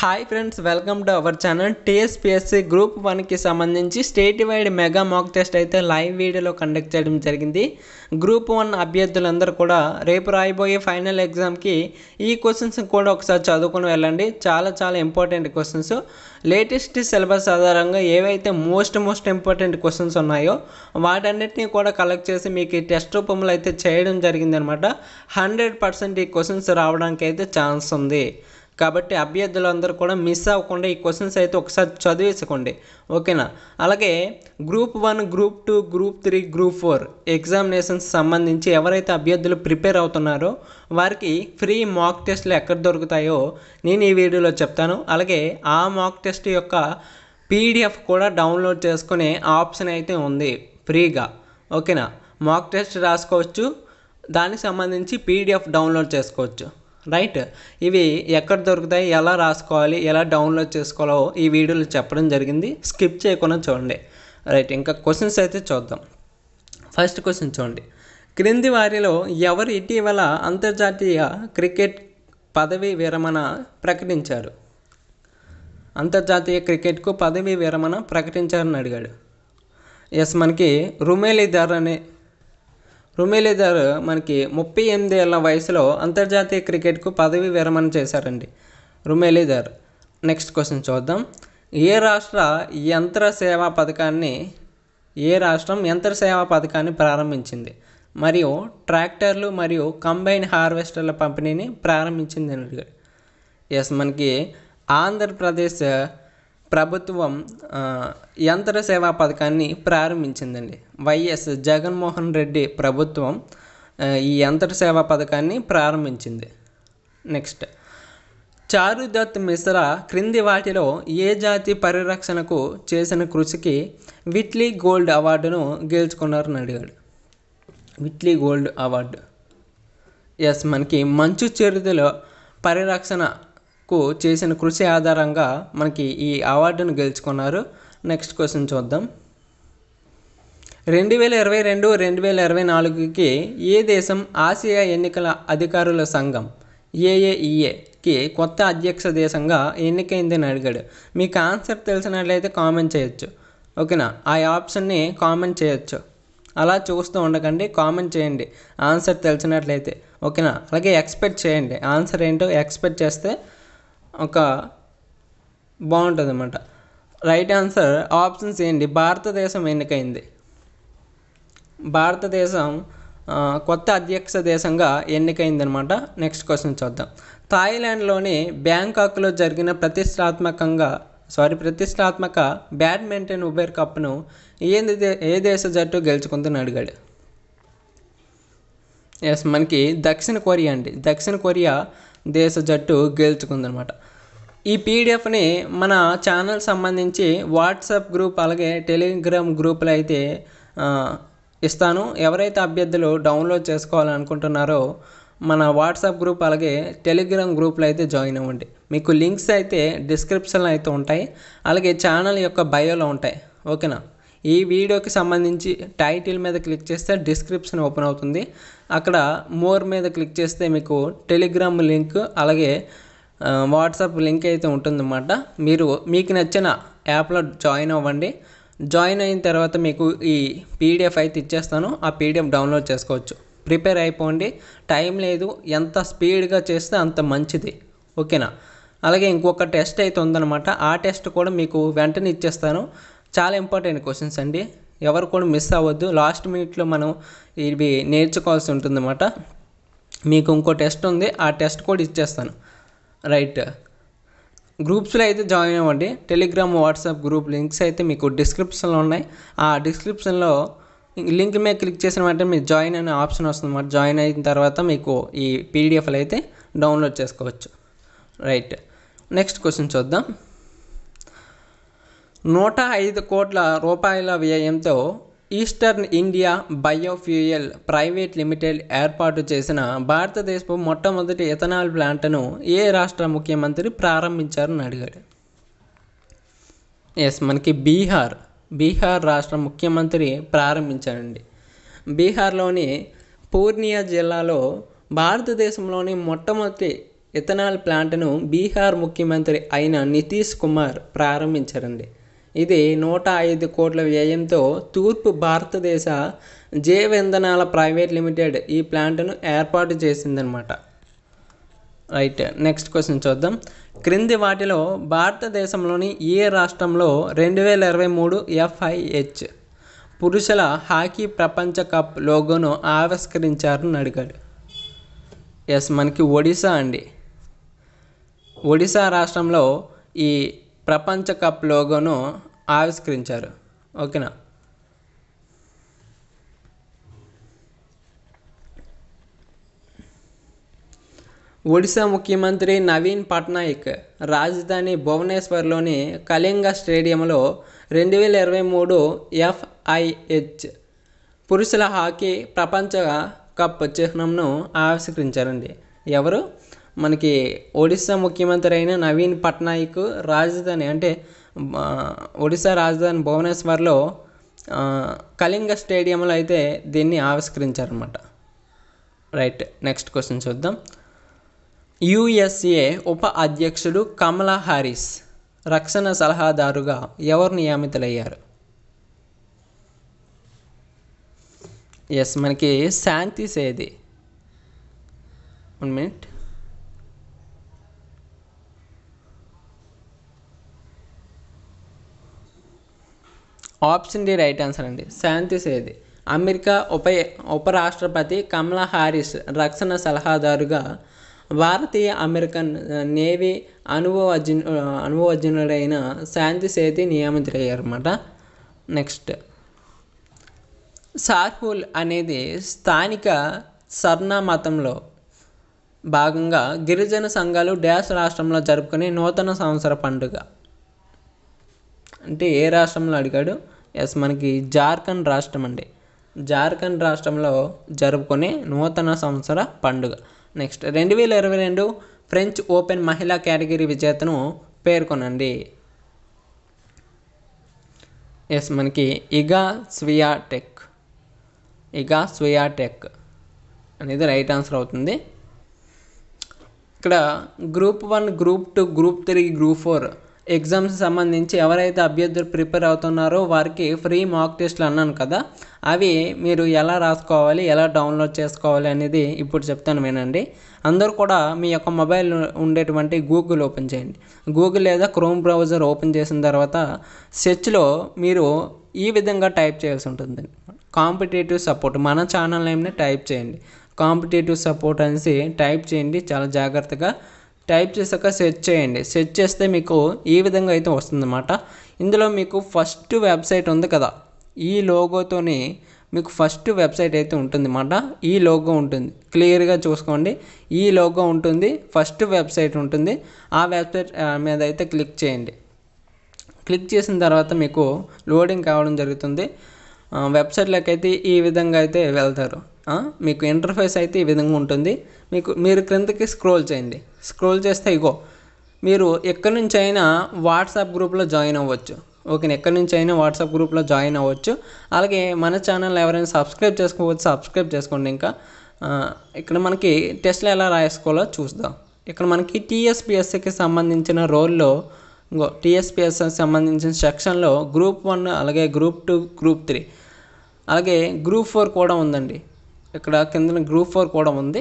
Hi friends, welcome to our channel. TSPSC group 1కి సంబంధించి state wide mega mock test అయితే live వీడియోలో conduct చేయడం జరిగింది. గ్రూప్ 1 అభ్యర్థులందరూ కూడా రేపు రాయబోయే ఫైనల్ ఎగ్జామ్కి ఈ క్వశ్చన్స్ కూడా ఒకసారి చదువుకొని వెళ్ళండి. చాలా ఇంపార్టెంట్ క్వశ్చన్స్. లేటెస్ట్ సిలబస్ ఆధారంగా ఏవైతే మోస్ట్ ఇంపార్టెంట్ క్వశ్చన్స్ ఉన్నాయో వాటన్నిటిని కూడా కలెక్ట్ చేసి మీకు ఈ టెస్ట్ రూపంలో అయితే చేయడం జరిగిందనమాట. 100% ఈ క్వశ్చన్స్ రావడానికి అయితే ఛాన్స్ ఉంది. కాబట్టి అభ్యర్థులందరూ కూడా మిస్ అవ్వకుండా ఈ క్వశ్చన్స్ అయితే ఒకసారి చదివేసుకోండి, ఓకేనా. అలాగే group 1, group 2, group 3, group 4 examinations సంబంధించి ఎవరైతే అభ్యర్థులు ప్రిపేర్ అవుతున్నారో వారికి ఫ్రీ మాక్ టెస్ట్లు ఎక్కడ దొరుకుతాయో నేను ఈ వీడియోలో చెప్తాను. అలాగే ఆ మాక్ టెస్ట్ యొక్క పీడిఎఫ్ కూడా డౌన్లోడ్ చేసుకునే ఆప్షన్ అయితే ఉంది ఫ్రీగా, ఓకేనా. మాక్ టెస్ట్ రాసుకోవచ్చు, దానికి సంబంధించి పీడిఎఫ్ డౌన్లోడ్ చేసుకోవచ్చు, రైట్. ఇవి ఎక్కడ దొరుకుతాయి, ఎలా రాసుకోవాలి, ఎలా డౌన్లోడ్ చేసుకోవాలో ఈ వీడియోలో చెప్పడం జరిగింది. స్కిప్ చేయకుండా చూడండి, రైట్. ఇంకా క్వశ్చన్స్ అయితే చూద్దాం. ఫస్ట్ క్వశ్చన్ చూడండి. క్రింది వారిలో ఎవరు ఇటీవల అంతర్జాతీయ క్రికెట్ పదవీ విరమణ ప్రకటించారు? అంతర్జాతీయ క్రికెట్కు పదవీ విరమణ ప్రకటించారని అడిగాడు. ఎస్, మనకి రుమెలిదర్ మనకి 38 ఏళ్ల వయసులో అంతర్జాతీయ క్రికెట్కు పదవి విరమణ చేశారండి రుమెలిదర్. నెక్స్ట్ క్వశ్చన్ చూద్దాం. ఏ రాష్ట్రం యంత్ర సేవా పథకాన్ని ప్రారంభించింది మరియు ట్రాక్టర్లు మరియు కంబైన్ హార్వెస్టర్ల పంపిణీని ప్రారంభించింది అని అడిగాడు. ఎస్, మనకి ఆంధ్రప్రదేశ్ ప్రభుత్వం యంత్ర సేవా పథకాన్ని ప్రారంభించిందండి. వైఎస్ జగన్మోహన్ రెడ్డి ప్రభుత్వం ఈ యంత్ర సేవా పథకాన్ని ప్రారంభించింది. నెక్స్ట్, చారుదత్ మిశ్రా క్రింది వాటిలో ఏ జాతి పరిరక్షణకు చేసిన కృషికి విట్లీ గోల్డ్ అవార్డును గెలుచుకున్నారని అడిగాడు. Whitelee gold award. ఎస్, మనకి మంచు చిరుతల పరిరక్షణకు చేసిన కృషి ఆధారంగా మనకి ఈ అవార్డును గెలుచుకున్నారు. నెక్స్ట్ క్వశ్చన్ చూద్దాం. 2022-2024కి ఏ దేశం ఆసియా ఎన్నికల అధికారుల సంఘం AAEAకి కొత్త అధ్యక్ష దేశంగా ఎన్నికైందని అడిగాడు. మీకు ఆన్సర్ తెలిసినట్లయితే కామెంట్ చేయొచ్చు, ఓకేనా. ఆ ఆప్షన్ని కామెంట్ చేయొచ్చు, అలా చూస్తూ ఉండకండి, కామెంట్ చేయండి ఆన్సర్ తెలిసినట్లయితే, ఓకేనా. అలాగే ఎక్స్పెక్ట్ చేయండి, ఆన్సర్ ఏంటో ఎక్స్పెక్ట్ చేస్తే ఒక బాగుంటుంది అన్నమాట. రైట్ ఆన్సర్ ఆప్షన్స్ ఏంటి? భారతదేశం ఎన్నికైంది. భారతదేశం కొత్త అధ్యక్ష దేశంగా ఎన్నికైందనమాట. నెక్స్ట్ క్వశ్చన్ చూద్దాం. థాయిలాండ్లోని బ్యాంకాక్లో జరిగిన ప్రతిష్టాత్మక బ్యాడ్మింటన్ ఉబెర్ కప్ను ఏ దేశ జట్టు గెలుచుకుందని అడిగాడు. ఎస్, మనకి దక్షిణ కొరియా అండి. దక్షిణ కొరియా దేశ జట్టు గెలుచుకుందనమాట. ఈ పీడిఎఫ్ని మన ఛానల్ సంబంధించి వాట్సాప్ గ్రూప్ అలాగే టెలిగ్రామ్ గ్రూపులు అయితే ఇస్తాను. ఎవరైతే అభ్యర్థులు డౌన్లోడ్ చేసుకోవాలనుకుంటున్నారో మన వాట్సాప్ గ్రూప్ అలాగే టెలిగ్రామ్ గ్రూప్లో అయితే జాయిన్ అవ్వండి. మీకు లింక్స్ అయితే డిస్క్రిప్షన్లో అయితే ఉంటాయి, అలాగే ఛానల్ యొక్క బయోలో ఉంటాయి, ఓకేనా. ఈ వీడియోకి సంబంధించి టైటిల్ మీద క్లిక్ చేస్తే డిస్క్రిప్షన్ ఓపెన్ అవుతుంది. అక్కడ మోర్ మీద క్లిక్ చేస్తే మీకు టెలిగ్రామ్ లింక్ అలాగే వాట్సాప్ లింక్ అయితే ఉంటుందన్నమాట. మీకు నచ్చిన యాప్లో జాయిన్ అవ్వండి. జాయిన్ అయిన తర్వాత మీకు ఈ పీడిఎఫ్ అయితే ఇచ్చేస్తాను, ఆ పీడిఎఫ్ డౌన్లోడ్ చేసుకోవచ్చు. ప్రిపేర్ అయిపోండి, టైం లేదు, ఎంత స్పీడ్గా చేస్తే అంత మంచిది, ఓకేనా. అలాగే ఇంకొక టెస్ట్ అయితే ఉందన్నమాట, ఆ టెస్ట్ కూడా మీకు వెంటనే ఇచ్చేస్తాను. చాలా ఇంపార్టెంట్ క్వశ్చన్స్ అండి, ఎవరు కూడా మిస్ అవ్వద్దు. లాస్ట్ మినిట్లో మనం ఇవి నేర్చుకోవాల్సి ఉంటుందన్నమాట. మీకు ఇంకో టెస్ట్ ఉంది, ఆ టెస్ట్ కూడా ఇచ్చేస్తాను, రైట్. గ్రూప్స్లో అయితే జాయిన్ అవ్వండి. టెలిగ్రామ్ వాట్సాప్ గ్రూప్ లింక్స్ అయితే మీకు డిస్క్రిప్షన్లో ఉన్నాయి. ఆ డిస్క్రిప్షన్లో లింక్ మీద క్లిక్ చేసిన వెంటనే మీరు జాయిన్ అనే ఆప్షన్ వస్తుంది అన్నమాట. జాయిన్ అయిన తర్వాత మీకు ఈ పీడిఎఫ్లు అయితే డౌన్లోడ్ చేసుకోవచ్చు, రైట్. నెక్స్ట్ క్వశ్చన్ చూద్దాం. 105 కోట్ల రూపాయల వ్యయంతో eastern India biofuel private limited ఏర్పాటు చేసిన భారతదేశపు మొట్టమొదటి ఇథనాల్ ప్లాంట్ను ఏ రాష్ట్ర ముఖ్యమంత్రి ప్రారంభించారని అడిగాడు. ఎస్, మనకి బీహార్ రాష్ట్ర ముఖ్యమంత్రి ప్రారంభించారండి. బీహార్లోని పూర్నియా జిల్లాలో భారతదేశంలోని మొట్టమొదటి ఇథనాల్ ప్లాంట్ను బీహార్ ముఖ్యమంత్రి అయిన నితీష్ కుమార్ ప్రారంభించారండి. ఇది 105 కోట్ల వ్యయంతో తూర్పు భారతదేశ జైవ ఇంధనాల ప్రైవేట్ లిమిటెడ్ ఈ ప్లాంట్ను ఏర్పాటు చేసిందనమాట. రైట్, నెక్స్ట్ క్వశ్చన్ చూద్దాం. క్రింది వాటిలో భారతదేశంలోని ఏ రాష్ట్రంలో 2023 FIH పురుషుల హాకీ ప్రపంచ కప్ లోగోను ఆవిష్కరించారని అడిగాడు. ఎస్, మనకి ఒడిశా అండి. ఒడిశా రాష్ట్రంలో ఈ ప్రపంచ కప్ లోగోను ఆవిష్కరించారు. ఓకేనా. ఒడిశా ముఖ్యమంత్రి నవీన్ పట్నాయక్ రాజధాని భువనేశ్వర్లోని కళింగ స్టేడియంలో 2023 FIH పురుషుల హాకీ ప్రపంచ కప్ చిహ్నంను ఆవిష్కరించారండి. ఎవరు? మనకి ఒడిశా ముఖ్యమంత్రి అయిన నవీన్ పట్నాయక్ రాజధాని అంటే ఒడిశా రాజధాని భువనేశ్వర్లో కళింగ స్టేడియంలో అయితే దీన్ని ఆవిష్కరించారన్నమాట. రైట్, నెక్స్ట్ క్వశ్చన్ చూద్దాం. USA ఉప అధ్యక్షుడు కమలా హారిస్ రక్షణ సలహాదారుగా ఎవరు నియమితులయ్యారు? ఎస్, మనకి శాంతి సేది. 1 minute. Option D right answer అండి, శాంతి సేది. అమెరికా ఉపరాష్ట్రపతి కమలా హారిస్ రక్షణ సలహాదారుగా భారతీయ అమెరికన్ నేవీ అనుభవజ్ఞుడైన శాంతి సేతి నియమితులయ్యారన్నమాట. నెక్స్ట్, సార్హుల్ అనేది స్థానిక సర్నా మతంలో భాగంగా గిరిజన సంఘాలు డ్యాష్ రాష్ట్రంలో జరుపుకునే నూతన సంవత్సర పండుగ. అంటే ఏ రాష్ట్రంలో అడిగాడు? ఎస్, మనకి జార్ఖండ్ రాష్ట్రం అండి. జార్ఖండ్ రాష్ట్రంలో జరుపుకునే నూతన సంవత్సర పండుగ. నెక్స్ట్, 2022 ఫ్రెంచ్ ఓపెన్ మహిళా కేటగిరీ విజేతను పేర్కొనండి. ఎస్, మనకి ఇగా స్వియాటెక్ అనేది రైట్ ఆన్సర్ అవుతుంది. ఇక్కడ group 1, group 2, group 3, group 4 exams సంబంధించి ఎవరైతే అభ్యర్థులు ప్రిపేర్ అవుతున్నారో వారికి ఫ్రీ మాక్ టెస్ట్లు అన్నాను కదా, అవి మీరు ఎలా రాసుకోవాలి, ఎలా డౌన్లోడ్ చేసుకోవాలి అనేది ఇప్పుడు చెప్తాను వినండి. అందరూ కూడా మీ యొక్క మొబైల్ ఉండేటువంటి గూగుల్ ఓపెన్ చేయండి. గూగుల్ లేదా క్రోమ్ బ్రౌజర్ ఓపెన్ చేసిన తర్వాత సెర్చ్లో మీరు ఈ విధంగా టైప్ చేయాల్సి ఉంటుంది. కాంపిటేటివ్ సపోర్ట్, మన ఛానల్ నేమ్ని టైప్ చేయండి. కాంపిటేటివ్ సపోర్ట్ అనేసి టైప్ చేయండి. చాలా జాగ్రత్తగా టైప్ చేశాక సెర్చ్ చేయండి. సెర్చ్ చేస్తే మీకు ఈ విధంగా అయితే వస్తుందన్నమాట. ఇందులో మీకు ఫస్ట్ వెబ్సైట్ ఉంది కదా, ఈ లోగోతోని మీకు ఫస్ట్ వెబ్సైట్ అయితే ఉంటుంది అన్నమాట. ఈ లోగో ఉంటుంది, క్లియర్గా చూసుకోండి. ఈ లోగో ఉంటుంది, ఫస్ట్ వెబ్సైట్ ఉంటుంది. ఆ వెబ్సైట్ మీద అయితే క్లిక్ చేయండి. క్లిక్ చేసిన తర్వాత మీకు లోడింగ్ కావడం జరుగుతుంది. వెబ్సైట్లోకి అయితే ఈ విధంగా అయితే వెళ్తారు. మీకు ఇంటర్ఫేస్ అయితే ఈ విధంగా ఉంటుంది. మీరు క్రిందకి స్క్రోల్ చేయండి. స్క్రోల్ చేస్తే ఇగో మీరు ఎక్కడి నుంచి అయినా వాట్సాప్ గ్రూప్లో జాయిన్ అవ్వచ్చు. ఓకే, ఎక్కడి నుంచి అయినా వాట్సాప్ గ్రూప్లో జాయిన్ అవ్వచ్చు. అలాగే మన ఛానల్ ఎవరైనా సబ్స్క్రైబ్ చేసుకోవచ్చు, సబ్స్క్రైబ్ చేసుకోండి. ఇంకా ఇక్కడ మనకి టెస్ట్లు ఎలా రాసుకోవాలో చూద్దాం. ఇక్కడ మనకి టీఎస్పీఎస్సీకి సంబంధించిన రోల్లో టీఎస్పీఎస్సీకి సంబంధించిన సెక్షన్లో గ్రూప్ 1, అలాగే గ్రూప్ 2, గ్రూప్ 3, అలాగే గ్రూప్ 4 కూడా ఉందండి. ఇక్కడ కింద గ్రూప్ 4 కూడా ఉంది.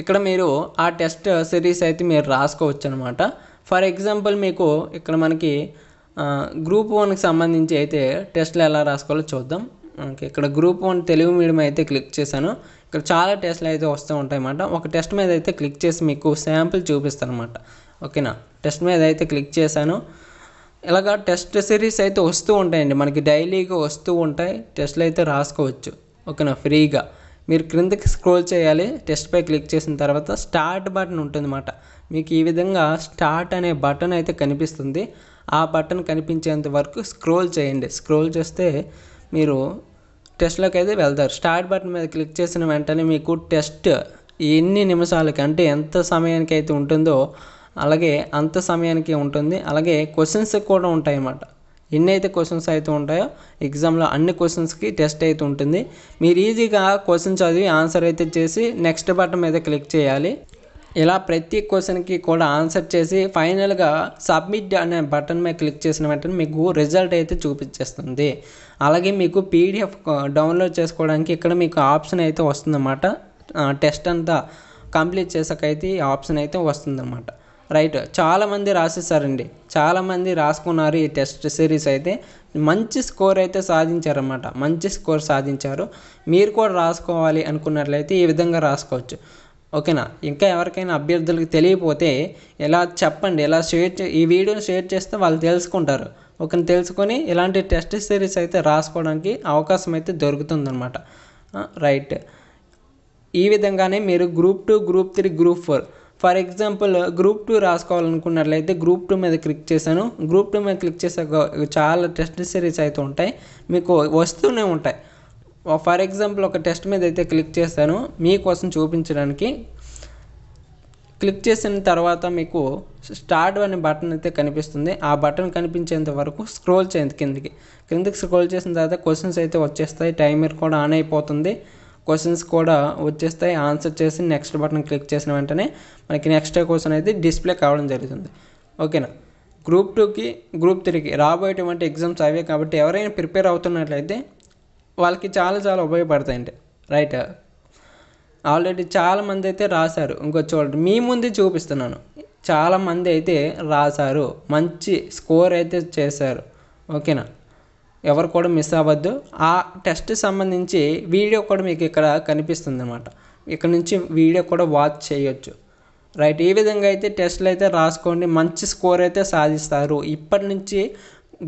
ఇక్కడ మీరు ఆ టెస్ట్ సిరీస్ అయితే మీరు రాసుకోవచ్చు అనమాట. ఫర్ ఎగ్జాంపుల్ మీకు ఇక్కడ మనకి గ్రూప్ 1కి సంబంధించి అయితే టెస్ట్లు ఎలా రాసుకోవాలో చూద్దాం. ఇక్కడ గ్రూప్ 1 తెలుగు మీడియం అయితే క్లిక్ చేశాను. ఇక్కడ చాలా టెస్ట్లు అయితే వస్తూ ఉంటాయి అన్నమాట. ఒక టెస్ట్ మీద అయితే క్లిక్ చేసి మీకు శాంపిల్ చూపిస్తాను అనమాట. ఓకేనా, టెస్ట్ మీద అయితే క్లిక్ చేశాను. ఇలాగా టెస్ట్ సిరీస్ అయితే వస్తూ ఉంటాయండి, మనకి డైలీగా వస్తూ ఉంటాయి. టెస్ట్లు అయితే రాసుకోవచ్చు. ఓకేనా, ఫ్రీగా మీరు క్రిందకి స్క్రోల్ చేయాలి. టెస్ట్పై క్లిక్ చేసిన తర్వాత స్టార్ట్ బటన్ ఉంటుందన్నమాట. మీకు ఈ విధంగా స్టార్ట్ అనే బటన్ అయితే కనిపిస్తుంది. ఆ బటన్ కనిపించేంత వరకు స్క్రోల్ చేయండి. స్క్రోల్ చేస్తే మీరు టెస్ట్లోకి అయితే వెళ్తారు. స్టార్ట్ బటన్ మీద క్లిక్ చేసిన వెంటనే మీకు టెస్ట్ ఎన్ని నిమిషాలకి అంటే ఎంత సమయానికి అయితే ఉంటుందో అలాగే అంత సమయానికి ఉంటుంది. అలాగే క్వశ్చన్స్ కూడా ఉంటాయి అన్నమాట. ఎన్నైతే క్వశ్చన్స్ అయితే ఉంటాయో ఎగ్జామ్లో అన్ని క్వశ్చన్స్కి టెస్ట్ అయితే ఉంటుంది. మీరు ఈజీగా క్వశ్చన్ చదివి ఆన్సర్ అయితే చేసి నెక్స్ట్ బటన్ మీద క్లిక్ చేయాలి. ఇలా ప్రతి క్వశ్చన్కి కూడా ఆన్సర్ చేసి ఫైనల్గా సబ్మిట్ అనే బటన్ మీద క్లిక్ చేసిన వెంటనే మీకు రిజల్ట్ అయితే చూపించేస్తుంది. అలాగే మీకు పీడిఎఫ్ డౌన్లోడ్ చేసుకోవడానికి ఇక్కడ మీకు ఆప్షన్ అయితే వస్తుందన్నమాట. టెస్ట్ అంతా కంప్లీట్ చేసాకైతే ఈ ఆప్షన్ అయితే వస్తుందన్నమాట. రైట్, చాలామంది రాసేసారండి, చాలామంది రాసుకున్నారు. ఈ టెస్ట్ సిరీస్ అయితే మంచి స్కోర్ అయితే సాధించారన్నమాట. మంచి స్కోర్ సాధించారు. మీరు కూడా రాసుకోవాలి అనుకున్నట్లయితే ఈ విధంగా రాసుకోవచ్చు. ఓకేనా. ఇంకా ఎవరికైనా అభ్యర్థులకు తెలియకపోతే ఇలా చెప్పండి, ఇలా ఈ వీడియోని షేర్ చేస్తే వాళ్ళు తెలుసుకుంటారు. ఓకేనా, తెలుసుకొని ఇలాంటి టెస్ట్ సిరీస్ అయితే రాసుకోవడానికి అవకాశం అయితే దొరుకుతుందన్నమాట. రైట్, ఈ విధంగానే మీరు group 2, group 3, group 4 for example group 2 రాసుకోవాలనుకున్నట్లయితే గ్రూప్ 2 మీద క్లిక్ చేశాను. గ్రూప్ 2 మీద క్లిక్ చేసాక చాలా టెస్ట్ సిరీస్ అయితే ఉంటాయి, మీకు వస్తూనే ఉంటాయి. ఫర్ ఎగ్జాంపుల్ ఒక టెస్ట్ మీద అయితే క్లిక్ చేశాను మీకోసం చూపించడానికి. క్లిక్ చేసిన తర్వాత మీకు స్టార్ట్ అనే బటన్ అయితే కనిపిస్తుంది. ఆ బటన్ కనిపించేంత వరకు స్క్రోల్ చేయండి కిందకి స్క్రోల్ చేసిన తర్వాత క్వశ్చన్స్ అయితే వచ్చేస్తాయి. టైమర్ కూడా ఆన్ అయిపోతుంది. క్వశ్చన్స్ కూడా వచ్చేస్తాయి. ఆన్సర్ చేసి నెక్స్ట్ బటన్ క్లిక్ చేసిన వెంటనే మనకి నెక్స్ట్ క్వశ్చన్ అయితే డిస్ప్లే కావడం జరుగుతుంది. ఓకేనా. గ్రూప్ 2కి గ్రూప్ 3కి రాబోయేటువంటి ఎగ్జామ్స్ అవే కాబట్టి ఎవరైనా ప్రిపేర్ అవుతున్నట్లయితే వాళ్ళకి చాలా చాలా ఉపయోగపడతాయండి. రైట్, ఆల్రెడీ చాలామంది అయితే రాశారు. చూడండి, మీ ముందే చూపిస్తున్నాను. చాలామంది అయితే రాశారు, మంచి స్కోర్ అయితే చేశారు. ఓకేనా, ఎవరు కూడా మిస్ అవ్వద్దు. ఆ టెస్ట్ సంబంధించి వీడియో కూడా మీకు ఇక్కడ కనిపిస్తుంది అన్నమాట. ఇక్కడ నుంచి వీడియో కూడా వాచ్ చేయొచ్చు. రైట్, ఈ విధంగా అయితే టెస్ట్లు అయితే రాసుకోండి, మంచి స్కోర్ అయితే సాధిస్తారు. ఇప్పటి నుంచి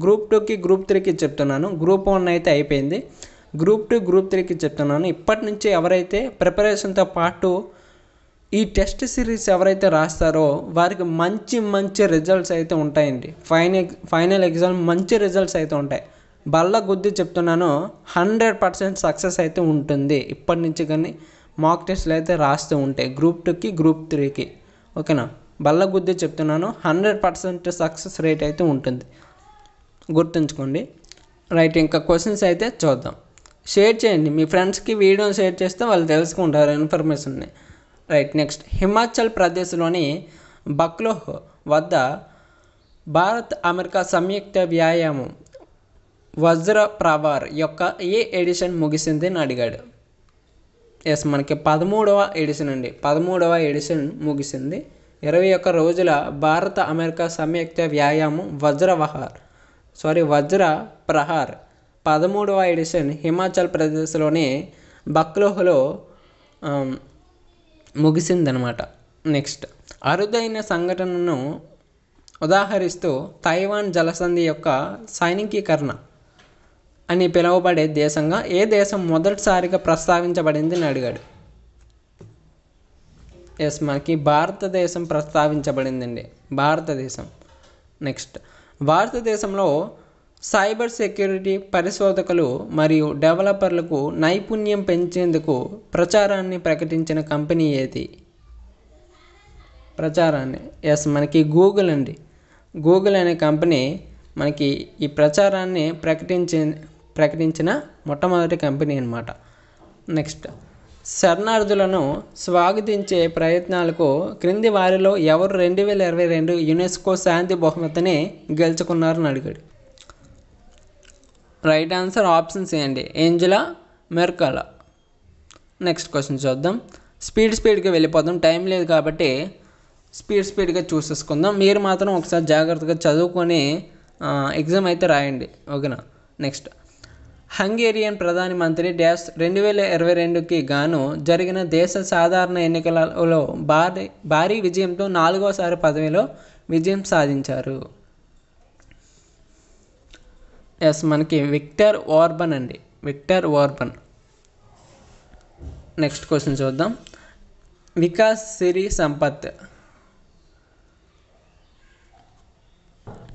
గ్రూప్ 2కి గ్రూప్ 3కి చెప్తున్నాను. గ్రూప్ 1 అయితే అయిపోయింది. గ్రూప్ 2 గ్రూప్ 3కి చెప్తున్నాను. ఇప్పటి నుంచి ఎవరైతే ప్రిపరేషన్తో పాటు ఈ టెస్ట్ సిరీస్ ఎవరైతే రాస్తారో వారికి మంచి మంచి రిజల్ట్స్ అయితే ఉంటాయండి. ఫైనల్ ఎగ్జామ్ మంచి రిజల్ట్స్ అయితే ఉంటాయి. బల్ల గుద్ది చెప్తున్నాను, 100% సక్సెస్ అయితే ఉంటుంది. ఇప్పటి నుంచి కానీ మాక్ టెస్ట్లు అయితే రాస్తూ ఉంటాయి గ్రూప్ 2కి గ్రూప్ 3కి. ఓకేనా, బల్ల గుద్ది చెప్తున్నాను, 100% సక్సెస్ రేట్ అయితే ఉంటుంది, గుర్తుంచుకోండి. రైట్, ఇంకా క్వశ్చన్స్ అయితే చూద్దాం. షేర్ చేయండి మీ ఫ్రెండ్స్కి, వీడియోని షేర్ చేస్తే వాళ్ళు తెలుసుకుంటారు ఇన్ఫర్మేషన్ని. రైట్, నెక్స్ట్ హిమాచల్ ప్రదేశ్లోని బక్లోహ్ వద్ద భారత్ అమెరికా సంయుక్త వ్యాయామం వజ్ర ప్రవార్ యొక్క ఏ ఎడిషన్ ముగిసింది అని అడిగాడు. ఎస్, మనకి 13వ ఎడిషన్ అండి. 13వ ఎడిషన్ ముగిసింది. 21 రోజుల భారత అమెరికా సంయుక్త వ్యాయామం వజ్ర ప్రహార్ 13వ ఎడిషన్ హిమాచల్ ప్రదేశ్లోని బక్లోహ్లో ముగిసిందనమాట. నెక్స్ట్, అరుదైన సంఘటనను ఉదాహరిస్తూ తైవాన్ జలసంధి యొక్క సైనికీకరణ అని పిలువబడే దేశంగా ఏ దేశం మొదటిసారిగా ప్రస్తావించబడింది అని అడిగాడు. ఎస్, మనకి భారతదేశం ప్రస్తావించబడిందండి, భారతదేశం. నెక్స్ట్, భారతదేశంలో సైబర్ సెక్యూరిటీ పరిశోధకులు మరియు డెవలపర్లకు నైపుణ్యం పెంచేందుకు ప్రచారాన్ని ప్రకటించిన కంపెనీ ఏది? ప్రచారాన్ని, ఎస్, మనకి గూగుల్ అండి. గూగుల్ అనే కంపెనీ మనకి ఈ ప్రచారాన్ని ప్రకటించిన మొట్టమొదటి కంపెనీ అన్నమాట. నెక్స్ట్, శరణార్థులను స్వాగతించే ప్రయత్నాలకు క్రింది వారిలో ఎవరు 2022 యునెస్కో శాంతి బహుమతిని గెలుచుకున్నారని అడిగాడు. రైట్ ఆన్సర్ ఆప్షన్ సి అండి, ఏంజెలా మెర్కల్. నెక్స్ట్ క్వశ్చన్ చూద్దాం. స్పీడ్గా వెళ్ళిపోదాం, టైం లేదు కాబట్టి స్పీడ్గా చూసేసుకుందాం. మీరు మాత్రం ఒకసారి జాగ్రత్తగా చదువుకొని ఎగ్జామ్ అయితే రాయండి. ఓకేనా. నెక్స్ట్, హంగేరియన్ ప్రధానమంత్రి 2022కి గాను జరిగిన దేశ సాధారణ ఎన్నికలలో భారీ విజయంతో 4వసారి పదవిలో విజయం సాధించారు. ఎస్, మనకి విక్టర్ ఓర్బన్ అండి, విక్టర్ ఓర్బన్. నెక్స్ట్ క్వశ్చన్ చూద్దాం. వికాస్ సిరి సంపత్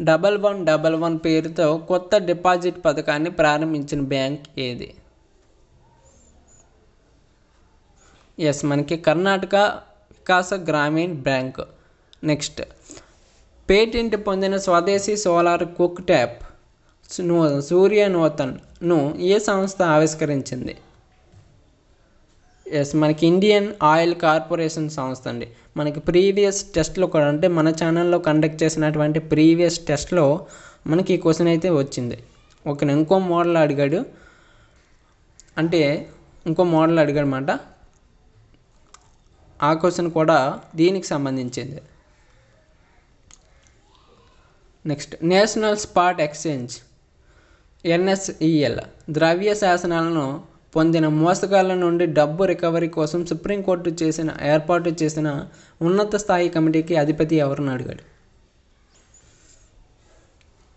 1111 పేరుతో కొత్త డిపాజిట్ పథకాన్ని ప్రారంభించిన బ్యాంక్ ఏది? ఎస్, మనకి కర్ణాటక వికాస గ్రామీణ బ్యాంక్. నెక్స్ట్, పేటెంట్ పొందిన స్వదేశీ సోలార్ కుక్ ట్యాప్ సూర్యనోతన్ను ఏ సంస్థ ఆవిష్కరించింది? ఎస్, మనకి ఇండియన్ ఆయిల్ కార్పొరేషన్ సంస్థ అండి. మనకి ప్రీవియస్ టెస్ట్లో కూడా, అంటే మన ఛానల్లో కండక్ట్ చేసినటువంటి ప్రీవియస్ టెస్ట్లో మనకి ఈ క్వశ్చన్ అయితే వచ్చింది. ఓకే, ఇంకో మోడల్ అడిగాడు, అంటే ఇంకో మోడల్ అడిగాడు అన్నమాట. ఆ క్వశ్చన్ కూడా దీనికి సంబంధించింది. Next, national spot exchange NSEL ద్రవ్య శాసనాలను పొందిన మోసగాళ్ల నుండి డబ్బు రికవరీ కోసం సుప్రీంకోర్టు ఏర్పాటు చేసిన ఉన్నత స్థాయి కమిటీకి అధిపతి ఎవరని అడిగాడు?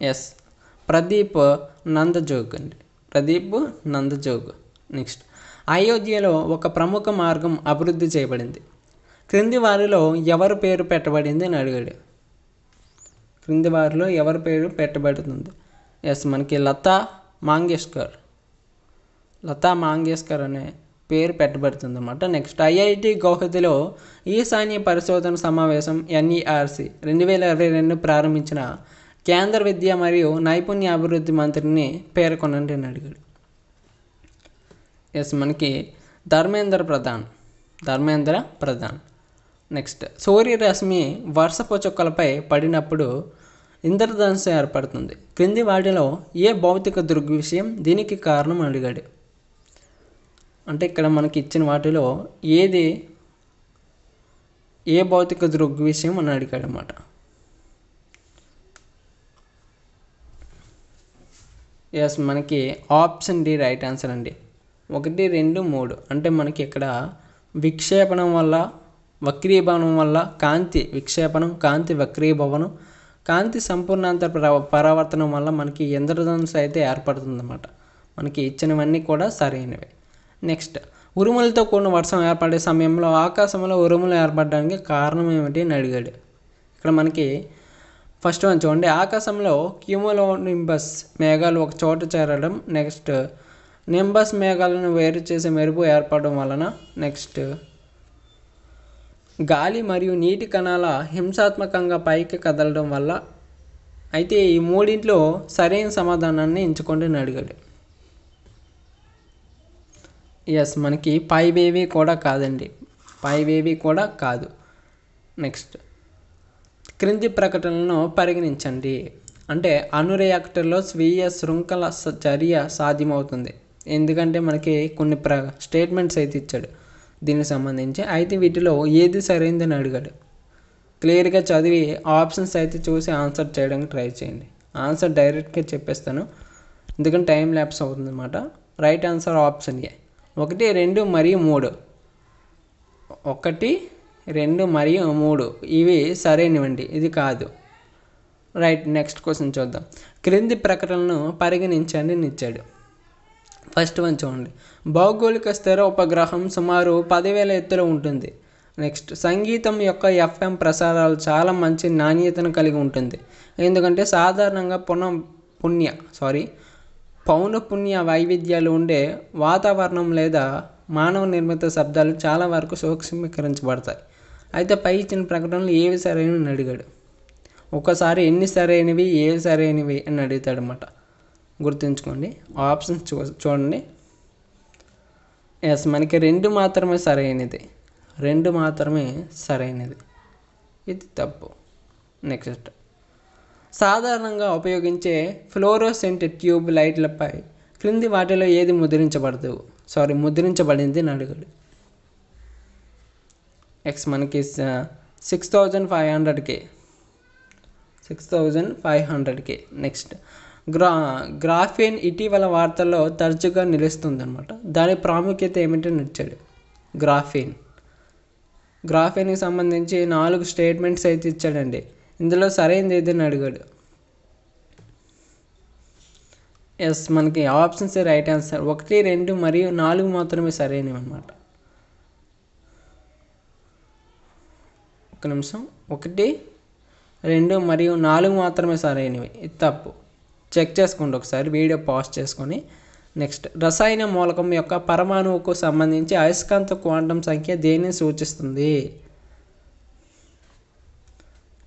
ఎస్, ప్రదీప్ నందజోగ్ అండి, ప్రదీప్ నందజోగ్. నెక్స్ట్, అయోధ్యలో ఒక ప్రముఖ మార్గం అభివృద్ధి చేయబడింది. క్రింది వారిలో ఎవరి పేరు పెట్టబడింది అని అడిగాడు. క్రింది వారిలో ఎవరి పేరు పెట్టబడుతుంది? ఎస్, మనకి లతా మంగేష్కర్ అనే పేరు పెట్టబడుతుంది అన్నమాట. నెక్స్ట్, IIT గౌహతిలో ఈశాన్య పరిశోధన సమావేశం NERC 2022 ప్రారంభించిన కేంద్ర విద్య మరియు నైపుణ్య అభివృద్ధి మంత్రిని పేర్కొనండి అని అడిగాడు. ఎస్, మనకి ధర్మేంద్ర ప్రధాన్. నెక్స్ట్, సూర్యరశ్మి వర్షపు చుక్కలపై పడినప్పుడు ఇంద్రధనుస్సు ఏర్పడుతుంది. క్రింది వాటిలో ఏ భౌతిక దృగ్విషయం దీనికి కారణం అడిగాడు? అంటే ఇక్కడ మనకి ఇచ్చిన వాటిలో ఏ భౌతిక దృగ్విషయం అని అడిగాడు అన్నమాట. ఎస్, మనకి ఆప్షన్ డి రైట్ ఆన్సర్ అండి. 1, 2, 3 అంటే మనకి ఇక్కడ విక్షేపణం వల్ల, వక్రీభవనం వల్ల, కాంతి విక్షేపణం, కాంతి వక్రీభవనం, కాంతి సంపూర్ణాంతర పరావర్తనం వల్ల మనకి ఇంద్రధనుస్సు అయితే ఏర్పడుతుందన్నమాట. మనకి ఇచ్చినవన్నీ కూడా సరైనవి. నెక్స్ట్, ఉరుములతో కూడిన వర్షం ఏర్పడే సమయంలో ఆకాశంలో ఉరుములు ఏర్పడడానికి కారణం ఏమిటి అని అడిగాడు. ఇక్కడ మనకి ఫస్ట్ వన్ చూడండి, ఆకాశంలో క్యూములోనింబస్ మేఘాలు ఒక చోట చేరడం. నెక్స్ట్, నింబస్ మేఘాలను వేరు చేసే మెరుపు ఏర్పడడం వలన. నెక్స్ట్, గాలి మరియు నీటి కణాల హింసాత్మకంగా పైకి కదలడం వల్ల. అయితే ఈ మూడింట్లో సరైన సమాధానాన్ని ఎంచుకోండి అని అడిగాడు. ఎస్, మనకి పైవేవి కూడా కాదండి, పైవేవి కూడా కాదు. నెక్స్ట్, క్రింది ప్రకటనలను పరిగణించండి. అంటే అణు రియాక్టర్లో స్వీయ శృంఖల చర్య సాధ్యమవుతుంది. ఎందుకంటే మనకి కొన్ని స్టేట్మెంట్స్ అయితే ఇచ్చాడు దీనికి సంబంధించి. అయితే వీటిలో ఏది సరైందని అడిగాడు. క్లియర్గా చదివి ఆప్షన్స్ అయితే చూసి ఆన్సర్ చేయడానికి ట్రై చేయండి. ఆన్సర్ డైరెక్ట్గా చెప్పేస్తాను, ఎందుకంటే టైం ల్యాప్స్ అవుతుంది అన్నమాట. రైట్ ఆన్సర్ ఆప్షన్ ఏ, 1, 2 మరియు 3. 1, 2 మరియు 3 ఇవి సరైనవండి, ఇది కాదు. రైట్. నెక్స్ట్ క్వశ్చన్ చూద్దాం. క్రింది ప్రకటనలను పరిగణించండి అని ఇచ్చాడు. ఫస్ట్ వన్ చూడండి, భౌగోళిక స్థిర ఉపగ్రహం సుమారు 10,000 ఎత్తులో ఉంటుంది. నెక్స్ట్, సంగీతం యొక్క FM ప్రసారాలు చాలా మంచి నాణ్యతను కలిగి ఉంటుంది. ఎందుకంటే సాధారణంగా పౌనఃపున్య వైవిధ్యాలు ఉండే వాతావరణం లేదా మానవ నిర్మిత శబ్దాలు చాలా వరకు సూక్ష్మీకరించబడతాయి. అయితే పై ఇచ్చిన ప్రకటనలు ఏవి సరైనవి అడిగాడు. ఒకసారి ఎన్ని సరైనవి, ఏవి సరైనవి అని అడుగుతాడు అన్నమాట. గుర్తుంచుకోండి, ఆప్షన్స్ చూడండి. ఎస్, మనకి 2 మాత్రమే సరైనది, 2 మాత్రమే సరైనది, ఇది తప్పు. నెక్స్ట్, సాధారణంగా ఉపయోగించే ఫ్లోరోసెంట్ ట్యూబ్ లైట్లపై క్రింది వాటిలో ఏది ముద్రించబడింది అని అడిగాడు. ఎక్స్, మనకి 6,500K. నెక్స్ట్, గ్రాఫేన్ ఇటీవల వార్తల్లో తరచుగా నిలుస్తుందన్నమాట. దాని ప్రాముఖ్యత ఏమిటని ఇచ్చాడు. గ్రాఫేన్కి సంబంధించి 4 స్టేట్మెంట్స్ అయితే ఇచ్చాడండి. ఇందులో సరైనది ఏదని అడిగాడు. ఎస్, మనకి ఆప్షన్స్ రైట్ ఆన్సర్. 1, 2 మరియు 4 మాత్రమే సరైనవి అన్నమాట. ఒక నిమిషం, 1, 2 మరియు 4 మాత్రమే సరైనవి, ఇది తప్పు. చెక్ చేసుకోండి ఒకసారి, వీడియో పాజ్ చేసుకొని. నెక్స్ట్, రసాయన మూలకం యొక్క పరమాణువుకు సంబంధించి అయస్కాంత క్వాంటం సంఖ్య దేనిని సూచిస్తుంది?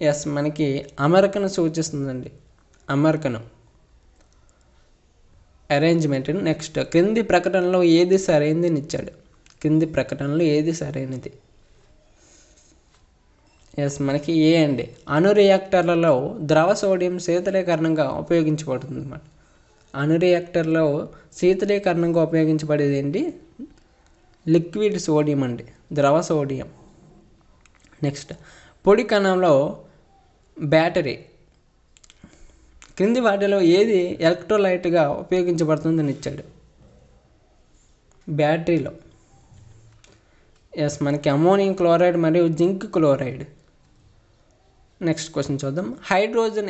ఎస్, మనకి అమెరికను సూచిస్తుందండి, అమెరికను. అరేంజ్మెంట్. నెక్స్ట్ క్రింది ప్రకటనలో ఏది సరైనదని ఇచ్చాడు. క్రింది ప్రకటనలో ఏది సరైనది? ఎస్ మనకి ఏ అండి. అణు రియాక్టర్లలో ద్రవ సోడియం శీతలీకరణంగా ఉపయోగించబడుతుంది అన్నమాట. అణు రియాక్టర్లో శీతలీకరణంగా ఉపయోగించబడేది ఏంటి? లిక్విడ్ సోడియం అండి, ద్రవ సోడియం. నెక్స్ట్ పొడి కణంలో బ్యాటరీ. క్రింది వాటిలో ఏది ఎలక్ట్రోలైట్గా ఉపయోగించబడుతుందని ఇచ్చాడు. బ్యాటరీలో ఎస్ మనకి అమోనియం క్లోరైడ్ మరియు జింక్ క్లోరైడ్. నెక్స్ట్ క్వశ్చన్ చూద్దాం. హైడ్రోజన్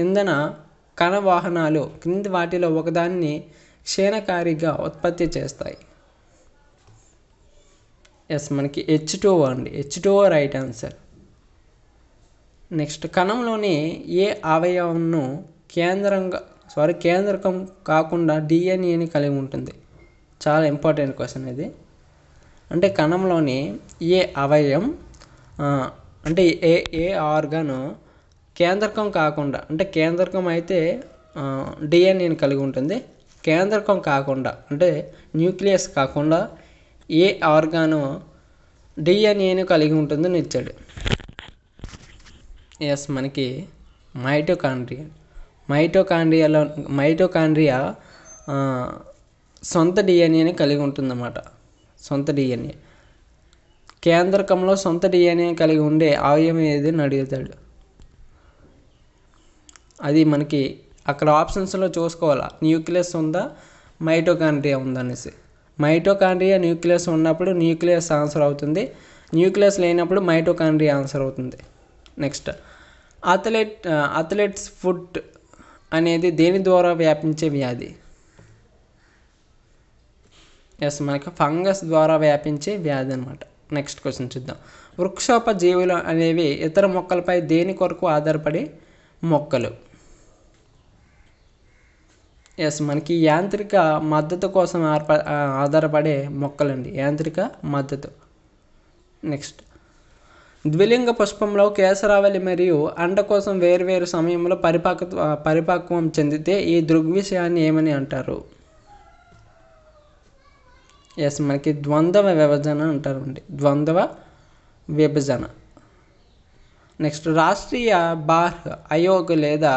ఇంధన కణవాహనాలు క్రింది వాటిలో ఒకదాన్ని క్షీణకారిగా ఉత్పత్తి చేస్తాయి. ఎస్ మనకి H2O అండి. H2O right answer. నెక్స్ట్ కణంలోని ఏ అవయవంను కేంద్రకం కాకుండా డిఎన్ఏని కలిగి ఉంటుంది? చాలా ఇంపార్టెంట్ క్వశ్చన్ ఇది. అంటే కణంలోని ఏ అవయవం అంటే ఏ ఆర్గాన్ కేంద్రకం కాకుండా, అంటే కేంద్రకం అయితే డిఎన్ఏని కలిగి ఉంటుంది, కేంద్రకం కాకుండా అంటే న్యూక్లియస్ కాకుండా ఏ ఆర్గాను డిఎన్ఏని కలిగి ఉంటుందని ఇచ్చాడు. ఎస్ మనకి మైటోకాండ్రియా సొంత డిఎన్ఏని కలిగి ఉంటుందన్నమాట. సొంత డిఎన్ఏ. కేంద్రకంలో సొంత డిఎన్ఏ కలిగి ఉండే అవయవం ఏది అని అడుగుతాడు. అది మనకి అక్కడ ఆప్షన్స్లో చూసుకోవాలా, న్యూక్లియస్ ఉందా మైటోకాండ్రియా ఉందా అనేసి. మైటోకాండ్రియా న్యూక్లియస్ ఉన్నప్పుడు న్యూక్లియస్ ఆన్సర్ అవుతుంది, న్యూక్లియస్ లేనప్పుడు మైటోకాండ్రియా ఆన్సర్ అవుతుంది. నెక్స్ట్ అథ్లెట్స్ ఫుట్ అనేది దేని ద్వారా వ్యాపించే వ్యాధి? ఎస్ మనకి ఫంగస్ ద్వారా వ్యాపించే వ్యాధి అనమాట. నెక్స్ట్ క్వశ్చన్ చూద్దాం. వృక్షోపజీవులు అనేవి ఇతర మొక్కలపై దేని కొరకు ఆధారపడి మొక్కలు? ఎస్ మనకి యాంత్రిక మద్దతు కోసం ఆధారపడే మొక్కలండి, యాంత్రిక మద్దతు. నెక్స్ట్ ద్విలింగ పుష్పంలో కేసరావళి మరియు అండకోశం వేరువేరు సమయంలో పరిపక్వం చెందితే ఈ దృగ్విషయాన్ని ఏమని అంటారు? ఎస్ మనకి ద్వంద్వ విభజన అంటారండి, ద్వంద్వ విభజన. నెక్స్ట్ రాష్ట్రీయ బాహ్ ఆయోగ్ లేదా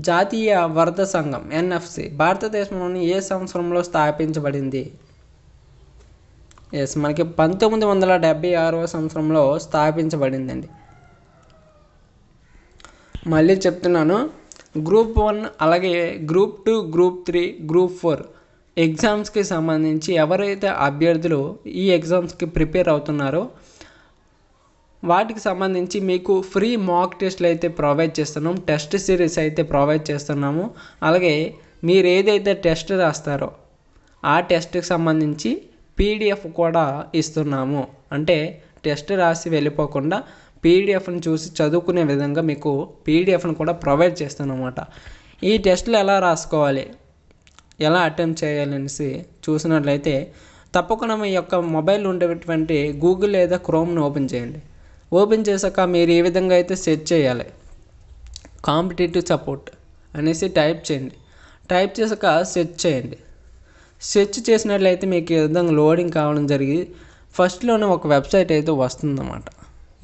జాతీయ వర్ధ సంఘం ఎన్ఎఫ్సి భారతదేశంలోని ఏ సంవత్సరంలో స్థాపించబడింది? ఎస్ మనకి 1976వ సంవత్సరంలో స్థాపించబడిందండి. మళ్ళీ చెప్తున్నాను, గ్రూప్ 1 అలాగే గ్రూప్ 2, గ్రూప్ 3, గ్రూప్ 4 ఎగ్జామ్స్కి సంబంధించి ఎవరైతే అభ్యర్థులు ఈ ఎగ్జామ్స్కి ప్రిపేర్ అవుతున్నారో వాటికి సంబంధించి మీకు ఫ్రీ మాక్ టెస్ట్లు అయితే ప్రొవైడ్ చేస్తున్నాం, టెస్ట్ సిరీస్ అయితే ప్రొవైడ్ చేస్తున్నాము. అలాగే మీరు ఏదైతే టెస్ట్ రాస్తారో ఆ టెస్ట్కి సంబంధించి పీడిఎఫ్ కూడా ఇస్తున్నాము. అంటే టెస్ట్ రాసి వెళ్ళిపోకుండా పీడిఎఫ్ని చూసి చదువుకునే విధంగా మీకు పీడిఎఫ్ని కూడా ప్రొవైడ్ చేస్తున్నాం అన్నమాట. ఈ టెస్ట్లు ఎలా రాసుకోవాలి, ఎలా అటెంప్ట్ చేయాలనేసి చూసినట్లయితే తప్పకుండా మీ యొక్క మొబైల్ ఉండేటువంటి గూగుల్ లేదా క్రోమ్ను ఓపెన్ చేయండి. ఓపెన్ చేశాక మీరు ఏ విధంగా అయితే సెర్చ్ చేయాలి, కాంపిటేటివ్ సపోర్ట్ అనేసి టైప్ చేయండి. టైప్ చేశాక సెర్చ్ చేయండి. సెర్చ్ చేసినట్లయితే మీకు ఈ విధంగా లోడింగ్ కావడం జరిగి ఫస్ట్లోనే ఒక వెబ్సైట్ అయితే వస్తుందన్నమాట.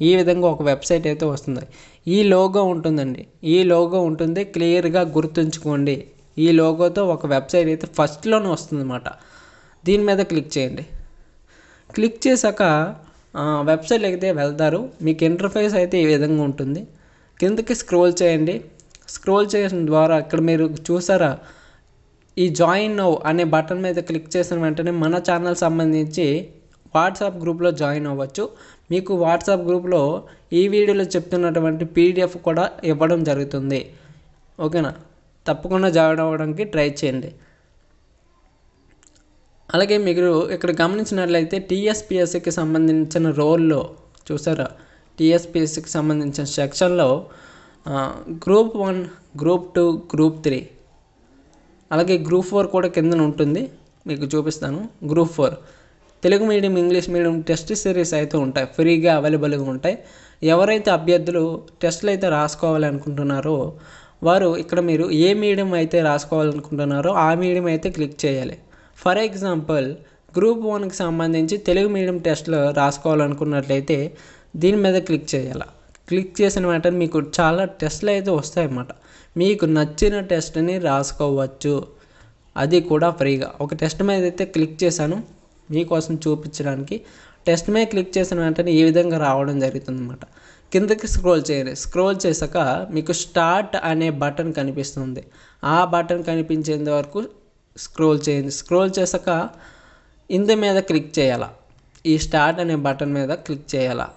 ఈ విధంగా ఒక వెబ్సైట్ అయితే వస్తుంది. ఈ లోగో ఉంటుందండి, ఈ లోగో ఉంటుంది, క్లియర్గా గుర్తుంచుకోండి. ఈ లోగోతో ఒక వెబ్సైట్ అయితే ఫస్ట్లోనే వస్తుందన్నమాట. దీని మీద క్లిక్ చేయండి. క్లిక్ చేశాక వెబ్సైట్కి అయితే వెళ్తారు. మీకు ఇంటర్ఫేస్ అయితే ఈ విధంగా ఉంటుంది. కిందకి స్క్రోల్ చేయండి. స్క్రోల్ చేసిన ద్వారా ఇక్కడ మీరు చూసారా, ఈ జాయిన్ నౌ అనే బటన్ మీద క్లిక్ చేసిన వెంటనే మన ఛానల్ సంబంధించి వాట్సాప్ గ్రూప్లో జాయిన్ అవ్వచ్చు. మీకు వాట్సాప్ గ్రూప్లో ఈ వీడియోలో చెప్తున్నటువంటి పీడిఎఫ్ కూడా ఇవ్వడం జరుగుతుంది. ఓకేనా, తప్పకుండా జాయిన్ అవ్వడానికి ట్రై చేయండి. అలాగే మీరు ఇక్కడ గమనించినట్లయితే టీఎస్పిఎస్సికి సంబంధించిన రోల్లో చూసారా, టీఎస్పిఎస్సికి సంబంధించిన సెక్షన్లో గ్రూప్ 1, గ్రూప్ 2, గ్రూప్ 3 అలాగే గ్రూప్ 4 కూడా కిందన ఉంటుంది, మీకు చూపిస్తాను. Group 4 Telugu medium, English medium test series అయితే ఉంటాయి, ఫ్రీగా అవైలబుల్గా ఉంటాయి. ఎవరైతే అభ్యర్థులు టెస్టులు అయితే రాసుకోవాలి అనుకుంటున్నారో వారు ఇక్కడ మీరు ఏ మీడియం అయితే రాసుకోవాలనుకుంటున్నారో ఆ మీడియం అయితే క్లిక్ చేయాలి. ఫర్ ఎగ్జాంపుల్ గ్రూప్ 1కి సంబంధించి తెలుగు మీడియం టెస్ట్లో రాసుకోవాలనుకున్నట్లయితే దీని మీద క్లిక్ చేయాలి. క్లిక్ చేసిన వెంటనే మీకు చాలా టెస్ట్లు అయితే వస్తాయన్నమాట. మీకు నచ్చిన టెస్ట్ని రాసుకోవచ్చు, అది కూడా ఫ్రీగా. ఒక టెస్ట్ మీద అయితే క్లిక్ చేశాను మీకోసం చూపించడానికి. టెస్ట్ మీద క్లిక్ చేసిన వెంటనే ఈ విధంగా రావడం జరుగుతుంది అన్నమాట. కిందకి స్క్రోల్ చేయండి. స్క్రోల్ చేశాక మీకు స్టార్ట్ అనే బటన్ కనిపిస్తుంది. ఆ బటన్ కనిపించేంత వరకు స్క్రోల్ చేయండి. స్క్రోల్ చేశాక ఇందు మీద క్లిక్ చేయాలా, ఈ స్టార్ట్ అనే బటన్ మీద క్లిక్ చేయాలా.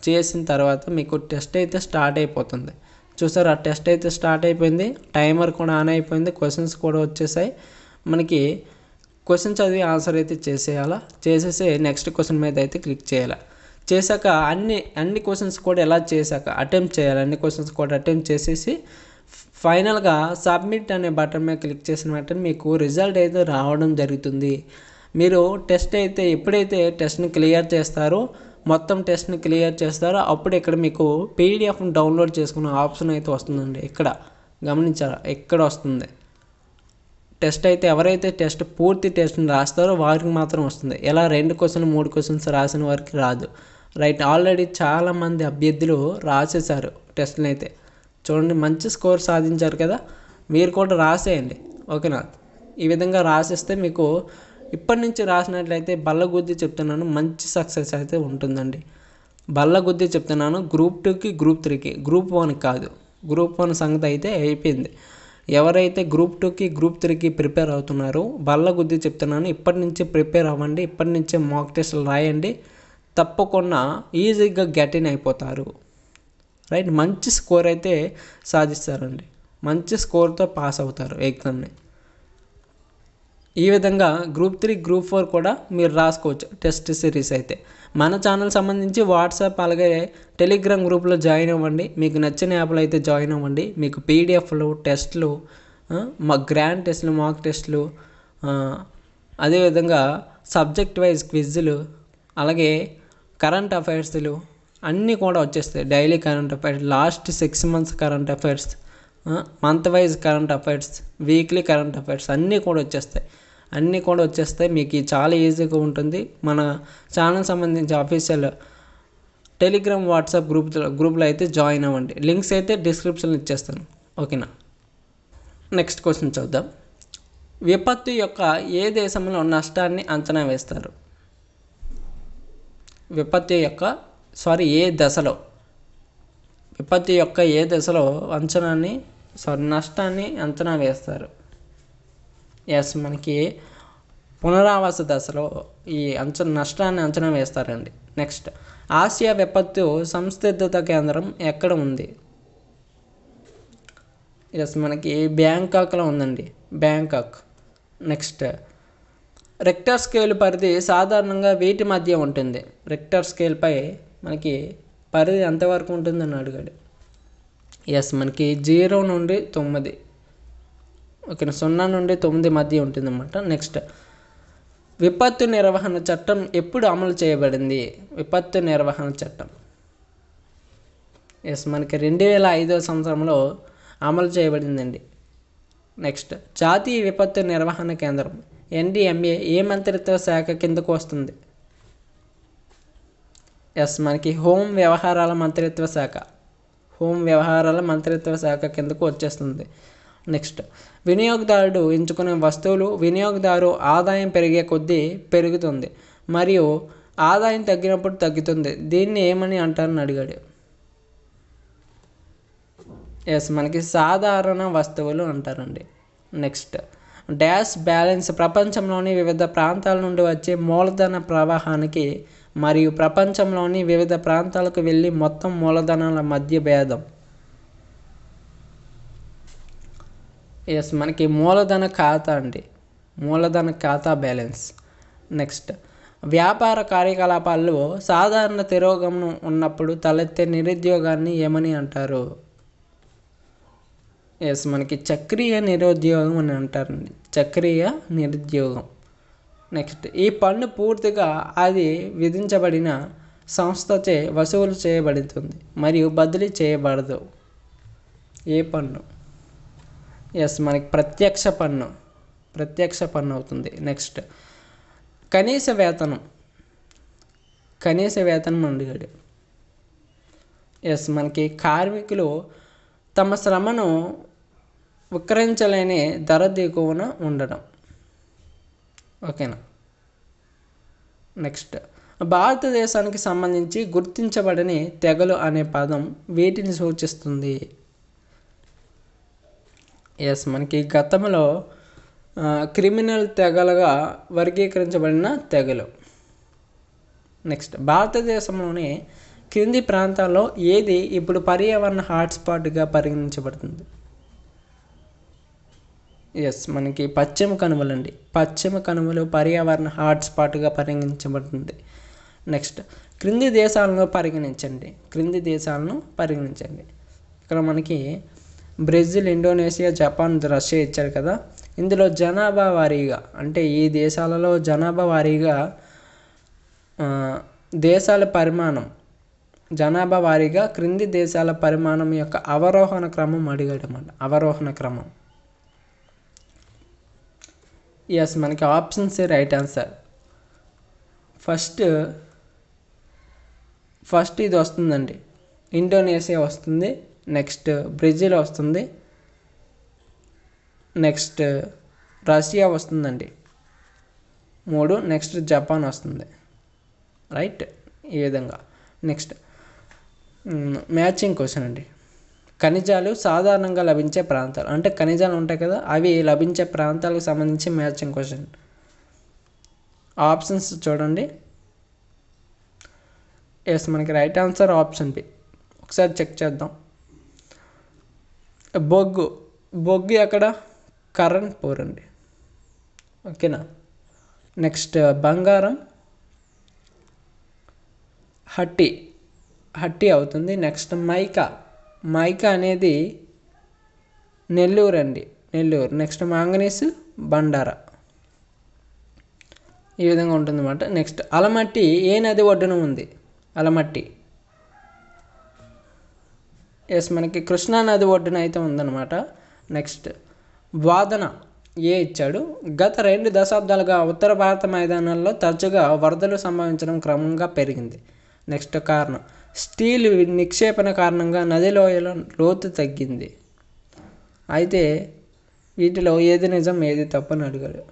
చేసిన తర్వాత మీకు టెస్ట్ అయితే స్టార్ట్ అయిపోతుంది. చూసారు, ఆ టెస్ట్ అయితే స్టార్ట్ అయిపోయింది. టైమర్ కూడా ఆన్ అయిపోయింది. క్వశ్చన్స్ కూడా వచ్చేసాయి. మనకి క్వశ్చన్ చదివి ఆన్సర్ అయితే చేసేయాలా. చేసేసి నెక్స్ట్ క్వశ్చన్ మీద అయితే క్లిక్ చేయాలి. చేశాక అన్ని క్వశ్చన్స్ కూడా ఎలా చేశాక అటెంప్ట్ చేయాలి. అన్ని క్వశ్చన్స్ కూడా అటెంప్ట్ చేసేసి ఫైనల్గా సబ్మిట్ అనే బటన్ మీద క్లిక్ చేసిన వెంటనే మీకు రిజల్ట్ అయితే రావడం జరుగుతుంది. మీరు టెస్ట్ అయితే ఎప్పుడైతే టెస్ట్ని క్లియర్ చేస్తారో, మొత్తం టెస్ట్ని క్లియర్ చేస్తారో అప్పుడు ఇక్కడ మీకు పీడిఎఫ్ని డౌన్లోడ్ చేసుకునే ఆప్షన్ అయితే వస్తుందండి. ఇక్కడ గమనించారా, ఇక్కడ వస్తుంది. టెస్ట్ అయితే ఎవరైతే పూర్తి టెస్ట్ని రాస్తారో వారికి మాత్రం వస్తుంది. ఇలా 2 క్వశ్చన్ 3 క్వశ్చన్స్ రాసిన వారికి రాదు. రైట్, ఆల్రెడీ చాలామంది అభ్యర్థులు రాసేసారు టెస్ట్ని అయితే. చూడండి, మంచి స్కోర్ సాధించారు కదా. మీరు కూడా రాసేయండి, ఓకేనా. ఈ విధంగా రాసేస్తే మీకు ఇప్పటి నుంచి రాసినట్లయితే బల్లగుద్ది చెప్తున్నాను, మంచి సక్సెస్ అయితే ఉంటుందండి. బల్లగుద్ది చెప్తున్నాను. గ్రూప్ 2కి గ్రూప్ 3కి, గ్రూప్ 1కి కాదు. గ్రూప్ 1 సంగతి అయితే అయిపోయింది. ఎవరైతే గ్రూప్ 2కి గ్రూప్ 3కి ప్రిపేర్ అవుతున్నారో బల్లగుద్ది చెప్తున్నాను, ఇప్పటి నుంచి ప్రిపేర్ అవ్వండి. ఇప్పటి నుంచే మాక్ టెస్టులు రాయండి. తప్పకుండా ఈజీగా గెట్ ఇన్ అయిపోతారు. రైట్, మంచి స్కోర్ అయితే సాధిస్తారండి. మంచి స్కోర్తో పాస్ అవుతారు ఎగ్జామ్ని. ఈ విధంగా గ్రూప్ 3 గ్రూప్ 4 కూడా మీరు రాసుకోవచ్చు టెస్ట్ సిరీస్ అయితే. మన ఛానల్ సంబంధించి వాట్సాప్ అలాగే టెలిగ్రామ్ గ్రూప్లో జాయిన్ అవ్వండి. మీకు నచ్చిన యాప్లో అయితే జాయిన్ అవ్వండి. మీకు పీడిఎఫ్లు, టెస్ట్లు, మా గ్రాండ్ టెస్ట్లు, మాక్ టెస్ట్లు, అదేవిధంగా సబ్జెక్ట్ వైజ్ క్విజ్లు, అలాగే కరెంట్ అఫైర్స్లు అన్నీ కూడా వచ్చేస్తాయి. Daily current affairs, last 6 months current affairs, month wise current affairs, weekly current affairs అన్నీ కూడా వచ్చేస్తాయి. మీకు చాలా ఈజీగా ఉంటుంది. మన ఛానల్ సంబంధించి అఫీషియల్ టెలిగ్రామ్ వాట్సాప్ గ్రూప్లో అయితే జాయిన్ అవ్వండి. లింక్స్ అయితే డిస్క్రిప్షన్లో ఇచ్చేస్తాను, ఓకేనా. నెక్స్ట్ క్వశ్చన్ చూద్దాం. విపత్తు యొక్క ఏ దేశంలో నష్టాన్ని అంచనా వేస్తారు? ఏ దశలో విపత్తు యొక్క ఏ దశలో నష్టాన్ని అంచనా వేస్తారు? ఎస్, మనకి పునరావాస దశలో ఈ నష్టాన్ని అంచనా వేస్తారండి. నెక్స్ట్, ఆసియా విపత్తు సంసిద్ధత కేంద్రం ఎక్కడ ఉంది? ఎస్, మనకి బ్యాంకాక్లో ఉందండి, బ్యాంకాక్. నెక్స్ట్, రెక్టర్ స్కేల్ పరిధి సాధారణంగా వీటి మధ్య ఉంటుంది. రెక్టర్ స్కేల్పై మనకి పరిధి ఎంతవరకు ఉంటుందని అడిగాడు. ఎస్, మనకి 0 నుండి 9, ఓకే, 0 నుండి 9 మధ్య ఉంటుందన్నమాట. నెక్స్ట్, విపత్తు నిర్వహణ చట్టం ఎప్పుడు అమలు చేయబడింది? విపత్తు నిర్వహణ చట్టం ఎస్, మనకి 2005వ సంవత్సరంలో అమలు చేయబడిందండి. నెక్స్ట్, జాతీయ విపత్తు నిర్వహణ కేంద్రం NDMA ఏ మంత్రిత్వ శాఖ కిందకు వస్తుంది? ఎస్, మనకి హోం వ్యవహారాల మంత్రిత్వ శాఖ కిందకు వచ్చేస్తుంది. నెక్స్ట్, వినియోగదారుడు ఎంచుకునే వస్తువులు వినియోగదారు ఆదాయం పెరిగే కొద్దీ పెరుగుతుంది మరియు ఆదాయం తగ్గినప్పుడు తగ్గుతుంది. దీన్ని ఏమని అంటారని అడిగాడు. ఎస్, మనకి సాధారణ వస్తువులు అంటారండి. నెక్స్ట్, డాష్ బ్యాలెన్స్ ప్రపంచంలోని వివిధ ప్రాంతాల నుండి వచ్చే మూలధన ప్రవాహానికి మరియు ప్రపంచంలోని వివిధ ప్రాంతాలకు వెళ్ళి మొత్తం మూలధనాల మధ్య భేదం. ఎస్, మనకి మూలధన ఖాతా బ్యాలెన్స్. నెక్స్ట్, వ్యాపార కార్యకలాపాల్లో సాధారణ తిరోగమనం ఉన్నప్పుడు తలెత్తే నిరుద్యోగాన్ని ఏమని అంటారు? ఎస్, మనకి చక్రీయ నిరుద్యోగం అని అంటారండి, చక్రీయ నిరుద్యోగం. నెక్స్ట్, ఈ పన్ను పూర్తిగా అది విధించబడిన సంస్థచే వసూలు చేయబడుతుంది మరియు బదిలీ చేయబడదు. ఏ పన్ను? ఎస్, మనకి ప్రత్యక్ష పన్ను అవుతుంది. నెక్స్ట్ కనీస వేతనం అడిగాడు. ఎస్, మనకి కార్మికులు తమ శ్రమను విక్రయించలేని ధర దిగువన ఉండడం. ఓకేనా. నెక్స్ట్ భారతదేశానికి సంబంధించి గుర్తించబడని తెగలు అనే పదం వీటిని సూచిస్తుంది. ఎస్, మనకి గతంలో క్రిమినల్ తెగలుగా వర్గీకరించబడిన తెగలు. నెక్స్ట్ భారతదేశంలోని క్రింది ప్రాంతాల్లో ఏది ఇప్పుడు పర్యావరణ హాట్స్పాట్గా పరిగణించబడుతుంది? ఎస్, మనకి పశ్చిమ కనుమలు పర్యావరణ హాట్స్పాట్గా పరిగణించబడుతుంది. నెక్స్ట్ క్రింది దేశాలను పరిగణించండి. ఇక్కడ మనకి బ్రెజిల్, ఇండోనేషియా, జపాన్, రష్యా ఇచ్చారు కదా. ఇందులో జనాభా వారీగా అంటే ఈ దేశాలలో జనాభా వారీగా జనాభా వారీగా క్రింది దేశాల పరిమాణం యొక్క అవరోహణ క్రమం అడిగాడు అన్నమాట. ఎస్, మనకి option C right answer. First ఇది వస్తుందండి, ఇండోనేషియా వస్తుంది. నెక్స్ట్ బ్రెజిల్ వస్తుంది. నెక్స్ట్ రష్యా వస్తుందండి 3. నెక్స్ట్ జపాన్ వస్తుంది. రైట్, ఈ విధంగా. నెక్స్ట్ మ్యాచింగ్ క్వశ్చన్ అండి. ఖనిజాలు సాధారణంగా లభించే ప్రాంతాలు, అంటే ఖనిజాలు ఉంటాయి కదా, అవి లభించే ప్రాంతాలకు సంబంధించి మ్యాచింగ్ క్వశ్చన్. ఆప్షన్స్ చూడండి. ఎస్, మనకి రైట్ ఆన్సర్ ఆప్షన్ బి. ఒకసారి చెక్ చేద్దాం. బొగ్గు ఎక్కడ? కరణ్పూర్ అండి. ఓకేనా. నెక్స్ట్ బంగారం హట్టి అవుతుంది. నెక్స్ట్ మైకా అనేది నెల్లూరు అండి. Next manganese Bhandara. ఈ విధంగా ఉంటుందన్నమాట. నెక్స్ట్ అలమట్టి ఏ నది ఒడ్డున ఉంది? ఎస్, మనకి కృష్ణా నది ఒడ్డున అయితే ఉందన్నమాట. నెక్స్ట్ వాదన ఏ ఇచ్చాడు? గత 2 దశాబ్దాలుగా ఉత్తర భారత మైదానాల్లో తరచుగా వరదలు సంభవించడం క్రమంగా పెరిగింది. నెక్స్ట్ కారణం స్టీల్ నిక్షేపణ కారణంగా నది లోయలో లోతు తగ్గింది. అయితే వీటిలో ఏది నిజం ఏది తప్పు అని అడిగాడు.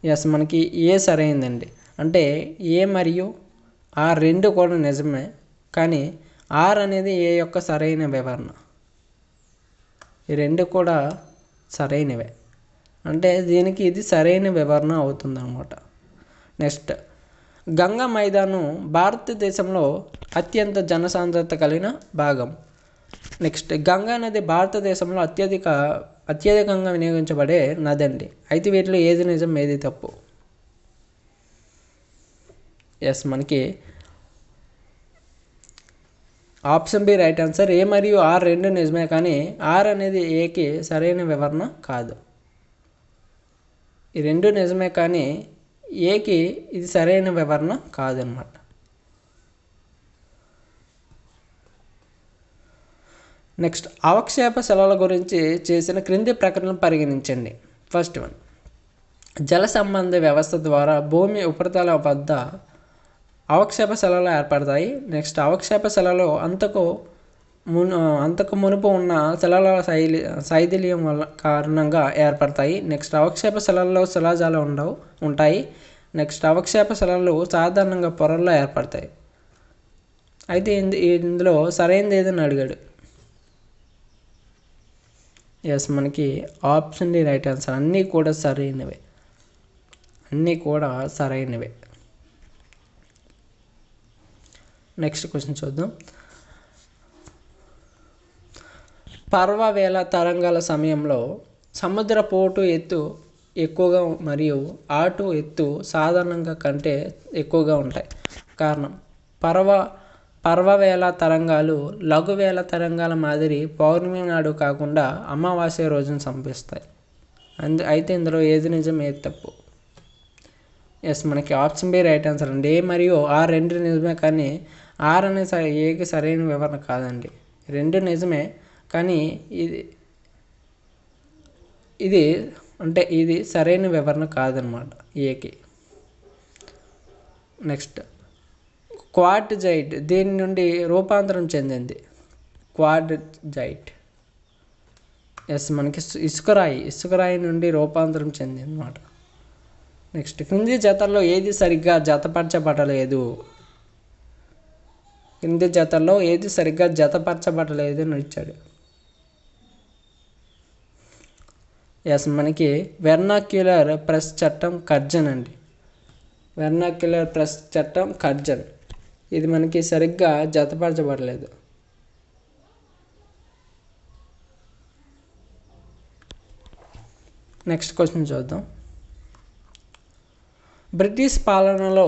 ఎస్, మనకి ఏ సరైందండి. అంటే ఏ మరియు ఆర్ 2 కూడా నిజమే, కానీ ఆర్ అనేది ఏ యొక్క సరైన వివరణ. ఈ 2 కూడా సరైనవే, అంటే దీనికి ఇది సరైన వివరణ అవుతుందన్నమాట. నెక్స్ట్ గంగా మైదానం భారతదేశంలో అత్యంత జనసాంద్రత కలిగిన భాగం. నెక్స్ట్ గంగా నది భారతదేశంలో అత్యధికంగా వినియోగించబడే నది అండి. అయితే వీటిలో ఏది నిజం ఏది తప్పు? ఎస్, మనకి ఆప్షన్ బి రైట్ ఆన్సర్. ఏ మరియు ఆర్ 2 నిజమే, కానీ ఆర్ అనేది ఏకి సరైన వివరణ కాదు. ఈ 2 నిజమే, కానీ ఏకి ఇది సరైన వివరణ కాదనమాట. నెక్స్ట్ అవక్షేప శిలల గురించి చేసిన క్రింది ప్రకటనలు పరిగణించండి. ఫస్ట్ వన్, జల సంబంధ వ్యవస్థ ద్వారా భూమి ఉపరితల వద్ద అవక్షేప శిలలు ఏర్పడతాయి. నెక్స్ట్ అవక్షేప శిలలో అంతకు మునుపు ఉన్న శిలల శైథిల్యం వల్ల కారణంగా ఏర్పడతాయి. నెక్స్ట్ అవక్షేప శిలల్లో శిలాజాలు ఉంటాయి. నెక్స్ట్ అవక్షేప శిలలు సాధారణంగా పొరల్లో ఏర్పడతాయి. అయితే ఇందులో సరైనది ఏదని అడిగాడు. ఎస్, మనకి ఆప్షన్ డి రైట్ ఆన్సర్. అన్నీ కూడా సరైనవే. నెక్స్ట్ క్వశ్చన్ చూద్దాం. పర్వవేల తరంగాల సమయంలో సముద్ర పోటు ఎత్తు ఎక్కువగా మరియు ఆటు ఎత్తు సాధారణంగా కంటే ఎక్కువగా ఉంటాయి. కారణం పర్వవేల తరంగాలు లఘువేల తరంగాల మాదిరి పౌర్ణమి నాడు కాకుండా అమావాస్య రోజున సంభవిస్తాయి. అయితే ఇందులో ఏది నిజం ఏది తప్పు? ఎస్, మనకి ఆప్షన్ బి రైట్ ఆన్సర్ అండి. ఏ మరియు ఆర్ 2 నిజమే, కానీ ఆర్ అనే ఏకి సరైన వివరణ కాదండి. 2 నిజమే, కానీ ఇది అంటే ఇది సరైన వివరణ కాదనమాట ఏకి. నెక్స్ట్ క్వార్ట్జైట్ దీని నుండి రూపాంతరం చెందింది. క్వార్ట్జైట్ ఎస్ మనకి ఇసుకరాయి నుండి రూపాంతరం చెందింది అనమాట. నెక్స్ట్ క్రింది జతల్లో ఏది సరిగ్గా జతపరచబడలేదు. క్రింది జతల్లో ఏది సరిగ్గా జతపరచబడలేదు అని ఇచ్చాడు. ఎస్ మనకి వెర్నాక్యులర్ ప్రెస్ చట్టం కర్జన్ అండి. వెర్నాక్యులర్ ప్రెస్ చట్టం కర్జన్ ఇది మనకి సరిగ్గా జతపరచబడలేదు. నెక్స్ట్ క్వశ్చన్ చూద్దాం. బ్రిటిష్ పాలనలో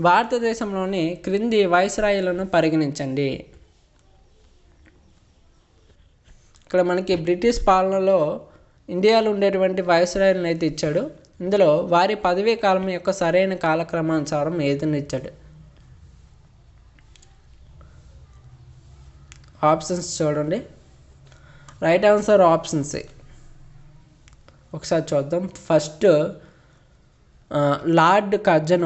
భారతదేశంలోని క్రింది వైస్రాయులను పరిగణించండి. ఇక్కడ మనకి బ్రిటిష్ పాలనలో ఇండియాలో ఉండేటువంటి వైస్రాయులను అయితే ఇచ్చాడు. ఇందులో వారి పదవీ కాలం యొక్క సరైన కాలక్రమానుసారం ఏదని ఇచ్చాడు. ఆప్షన్స్ చూడండి. Right answer option C. ఒకసారి చూద్దాం. ఫస్ట్ లార్డ్ కర్జన్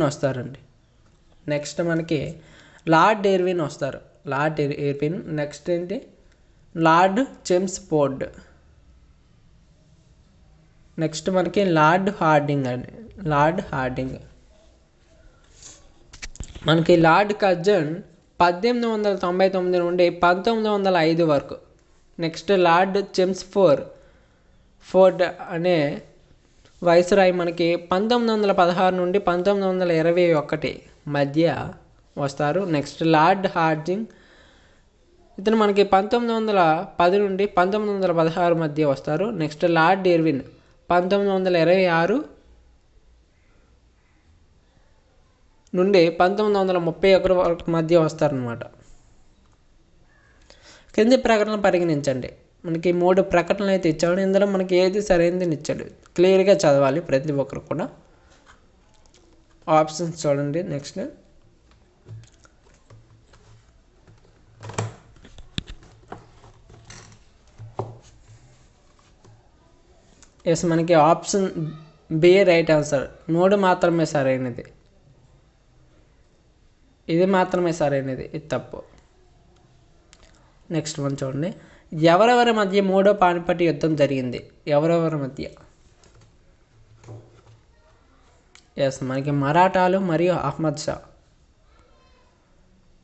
వస్తారండి. నెక్స్ట్ మనకి లార్డ్ ఇర్విన్ వస్తారు. నెక్స్ట్ ఏంటి లార్డ్ చెమ్స్ఫోర్డ్. నెక్స్ట్ మనకి లార్డ్ హార్డింగ్. మనకి లార్డ్ కర్జన్ 1899 నుండి 1905 వరకు. నెక్స్ట్ లార్డ్ చెమ్స్ఫోర్డ్ అనే వైస్రాయ్ మనకి 1916 నుండి 1921 మధ్య వస్తారు. నెక్స్ట్ లార్డ్ హార్డింగ్ ఇతను మనకి 1910 నుండి 1916 మధ్య వస్తారు. నెక్స్ట్ లార్డ్ ఇర్విన్ 1926 నుండి 1931 వరకు మధ్య వస్తారనమాట. కింది ప్రకటన పరిగణించండి. మనకి 3 ప్రకటనలు అయితే ఇచ్చాడు. ఇందులో మనకి ఏది సరైనదని ఇచ్చాడు. క్లియర్గా చదవాలి ప్రతి ఒక్కరు కూడా. ఆప్షన్స్ చూడండి. నెక్స్ట్ ఎస్ మనకి ఆప్షన్ బి రైట్ ఆన్సర్. 3 మాత్రమే సరైనది. ఇది మాత్రమే సరైనది, ఇది తప్పు. నెక్స్ట్ వన్ చూడండి. ఎవరెవరి మధ్య 3వ పానిపట్టు యుద్ధం జరిగింది? ఎవరెవరి మధ్య? ఎస్ మనకి మరాఠాలు మరియు అహ్మద్ షా.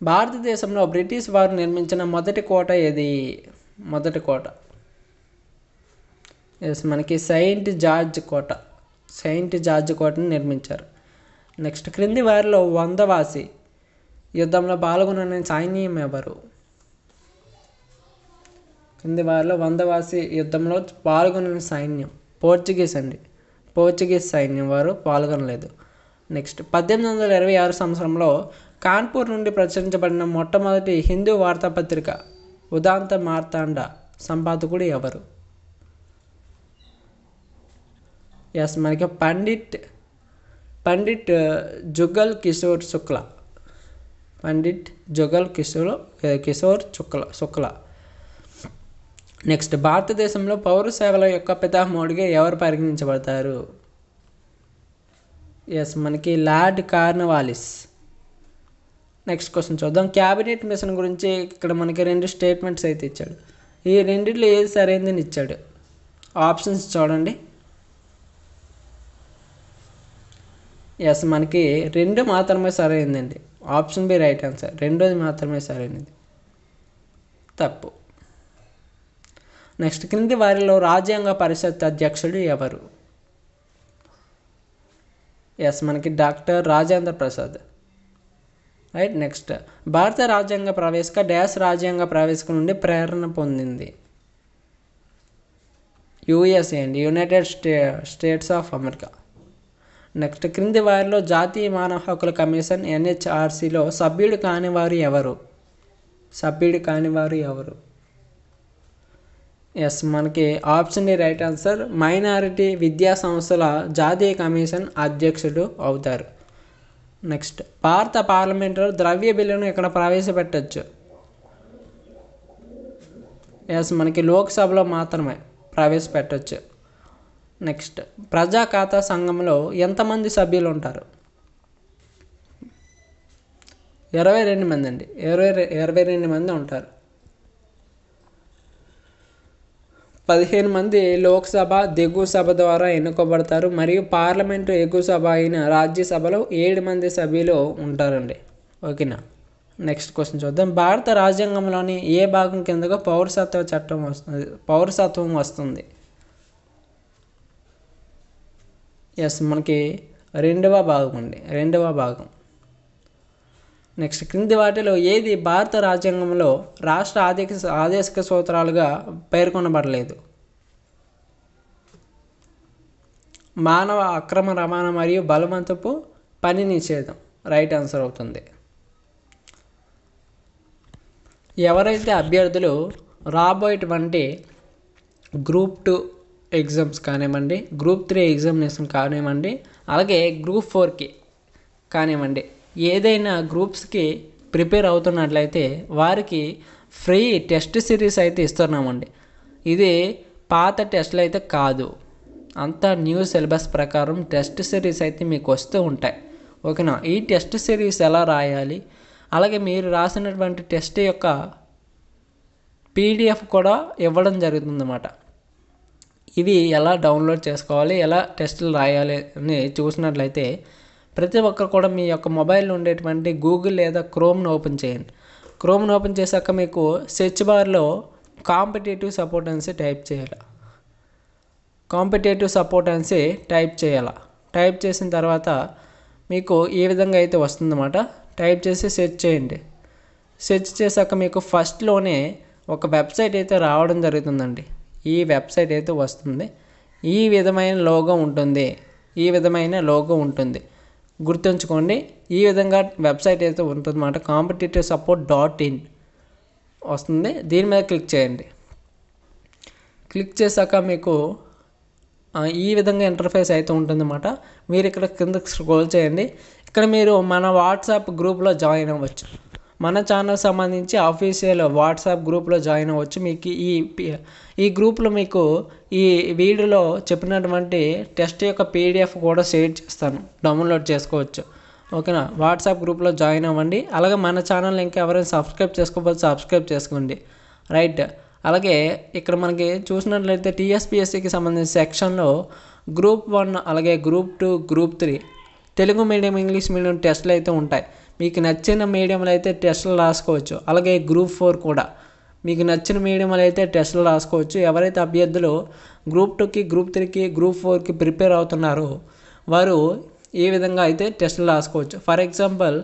భారతదేశంలో బ్రిటిష్ వారు నిర్మించిన మొదటి కోట ఏది? మొదటి కోట ఎస్ మనకి సెయింట్ జార్జ్ కోటని నిర్మించారు. నెక్స్ట్ క్రింది వారిలో వందవాసి యుద్ధంలో పాల్గొన్న సైన్యం ఎవరు? కింది వారిలో వందవాసి యుద్ధంలో పాల్గొన్న సైన్యం పోర్చుగీస్ సైన్యం వారు పాల్గొనలేదు. నెక్స్ట్ 1826 సంవత్సరంలో కాన్పూర్ నుండి ప్రచురించబడిన మొట్టమొదటి హిందూ వార్తాపత్రిక ఉదాంత మార్తాండ సంపాదకుడు ఎవరు? ఎస్ మనకి పండిట్ జుగల్ కిషోర్ శుక్లా. నెక్స్ట్ భారతదేశంలో పౌర సేవల యొక్క పితామహుడిగా ఎవరు పరిగణించబడతారు? ఎస్ మనకి లార్డ్ కార్న్వాలిస్. నెక్స్ట్ క్వశ్చన్ చూద్దాం. క్యాబినెట్ మిషన్ గురించి ఇక్కడ మనకి 2 స్టేట్మెంట్స్ అయితే ఇచ్చాడు. ఈ రెండిట్లో ఏది సరైనదని ఇచ్చాడు. ఆప్షన్స్ చూడండి. ఎస్ మనకి 2 మాత్రమే సరైనదండి. Option B right answer. 2ది మాత్రమే సరైనది, తప్పు. నెక్స్ట్ క్రింది వారిలో రాజ్యాంగ పరిషత్ అధ్యక్షుడు ఎవరు? ఎస్ మనకి doctor Rajendra Prasad. Right. Next భారత రాజ్యాంగ ప్రవేశిక రాజ్యాంగ ప్రవేశిక నుండి ప్రేరణ పొందింది? యుఎస్ఏ అండి, United states of America. Next క్రింది వారిలో జాతీయ మానవ హక్కుల కమిషన్ NHRCలో సభ్యుడు కానివారు ఎవరు? ఎస్ మనకి option D right answer. Minority విద్యా సంస్థల జాతీయ కమిషన్ అధ్యక్షుడు అవుతారు. నెక్స్ట్ భారత పార్లమెంటులో ద్రవ్య బిల్లును ఇక్కడ ప్రవేశపెట్టచ్చు. ఎస్ మనకి లోక్సభలో మాత్రమే. ప్రవేశపెట్టవచ్చు. నెక్స్ట్, ప్రజా ఖాతా సంఘంలో ఎంతమంది సభ్యులు ఉంటారు? 22 మంది అండి. 22 మంది ఉంటారు. 15 మంది లోక్సభ దిగువ సభ ద్వారా ఎన్నుకోబడతారు మరియు పార్లమెంటు ఎగువ సభ అయిన రాజ్యసభలో 7 మంది సభ్యులు ఉంటారండి. ఓకేనా. నెక్స్ట్ క్వశ్చన్ చూద్దాం. భారత రాజ్యాంగంలోని ఏ భాగం కిందగా పౌరసత్వం వస్తుంది? ఎస్, మనకి రెండవ భాగం అండి. రెండవ భాగం. నెక్స్ట్, క్రింది వాటిలో ఏది భారత రాజ్యాంగంలో రాష్ట్ర ఆదేశిక సూత్రాలుగా పేర్కొనబడలేదు? మానవ అక్రమ రవాణా మరియు బలవంతపు పని నిషేధం రైట్ ఆన్సర్ అవుతుంది. ఎవరైతే అభ్యర్థులు రాబోయేటువంటి గ్రూప్ 2 ఎగ్జామ్స్ కానివ్వండి, గ్రూప్ 3 ఎగ్జామినేషన్ కానివ్వండి, అలాగే గ్రూప్ 4కి కానివ్వండి, ఏదైనా గ్రూప్స్కి ప్రిపేర్ అవుతున్నట్లయితే వారికి ఫ్రీ టెస్ట్ సిరీస్ అయితే ఇస్తున్నామండి. ఇది పాత టెస్టులు అయితే కాదు, అంతా న్యూ సిలబస్ ప్రకారం టెస్ట్ సిరీస్ అయితే మీకు వస్తూ ఉంటాయి. ఓకేనా. ఈ టెస్ట్ సిరీస్ ఎలా రాయాలి, అలాగే మీరు రాసినటువంటి టెస్ట్ యొక్క పీడిఎఫ్ కూడా ఇవ్వడం జరుగుతుందన్నమాట. ఇవి ఎలా డౌన్లోడ్ చేసుకోవాలి, ఎలా టెస్టులు రాయాలి అని చూసినట్లయితే ప్రతి ఒక్కరు కూడా మీ యొక్క మొబైల్లో ఉండేటువంటి గూగుల్ లేదా క్రోమ్ను ఓపెన్ చేయండి. క్రోమ్ను ఓపెన్ చేశాక మీకు సెర్చ్ బార్లో కాంపిటేటివ్ సపోర్టెన్సీ టైప్ చేయాలి. కాంపిటేటివ్ సపోర్టెన్సీ టైప్ చేయాలి. టైప్ చేసిన తర్వాత మీకు ఈ విధంగా అయితే వస్తుందన్నమాట. టైప్ చేసి సెర్చ్ చేయండి. సెర్చ్ చేశాక మీకు ఫస్ట్లోనే ఒక వెబ్సైట్ అయితే రావడం జరుగుతుందండి. ఈ వెబ్సైట్ అయితే వస్తుంది. ఈ విధమైన లోగో ఉంటుంది. గుర్తుంచుకోండి, ఈ విధంగా వెబ్సైట్ అయితే ఉంటుందన్నమాట. competitivesupport.in వస్తుంది. దీని మీద క్లిక్ చేయండి. క్లిక్ చేశాక మీకు ఈ విధంగా ఇంటర్ఫేస్ అయితే ఉంటుందన్నమాట. మీరు ఇక్కడ కిందకి స్క్రోల్ చేయండి. ఇక్కడ మీరు మన వాట్సాప్ గ్రూప్లో జాయిన్ అవ్వచ్చు. మన ఛానల్ సంబంధించి అఫీషియల్ వాట్సాప్ గ్రూప్లో జాయిన్ అవ్వచ్చు. మీకు ఈ గ్రూప్లో మీకు ఈ వీడియోలో చెప్పినటువంటి టెస్ట్ యొక్క పీడిఎఫ్ కూడా షేర్ చేస్తాను, డౌన్లోడ్ చేసుకోవచ్చు. ఓకేనా. వాట్సాప్ గ్రూప్లో జాయిన్ అవ్వండి. అలాగే మన ఛానల్ ఇంకా ఎవరైనా సబ్స్క్రైబ్ చేసుకోకపోతే సబ్స్క్రైబ్ చేసుకోండి. రైట్. అలాగే ఇక్కడ మనకి చూసినట్లయితే టీఎస్పీఎస్సీకి సంబంధించిన సెక్షన్లో గ్రూప్ 1 అలాగే group 2 group 3 Telugu medium English medium టెస్టులు అయితే ఉంటాయి. మీకు నచ్చిన మీడియంలో అయితే టెస్టులు రాసుకోవచ్చు. అలాగే గ్రూప్ 4 కూడా మీకు నచ్చిన మీడియంలో అయితే టెస్టులు రాసుకోవచ్చు. ఎవరైతే అభ్యర్థులు గ్రూప్ 2కి గ్రూప్ 3కి గ్రూప్ 4కి ప్రిపేర్ అవుతున్నారో వారు ఈ విధంగా అయితే టెస్టులు రాసుకోవచ్చు. ఫర్ ఎగ్జాంపుల్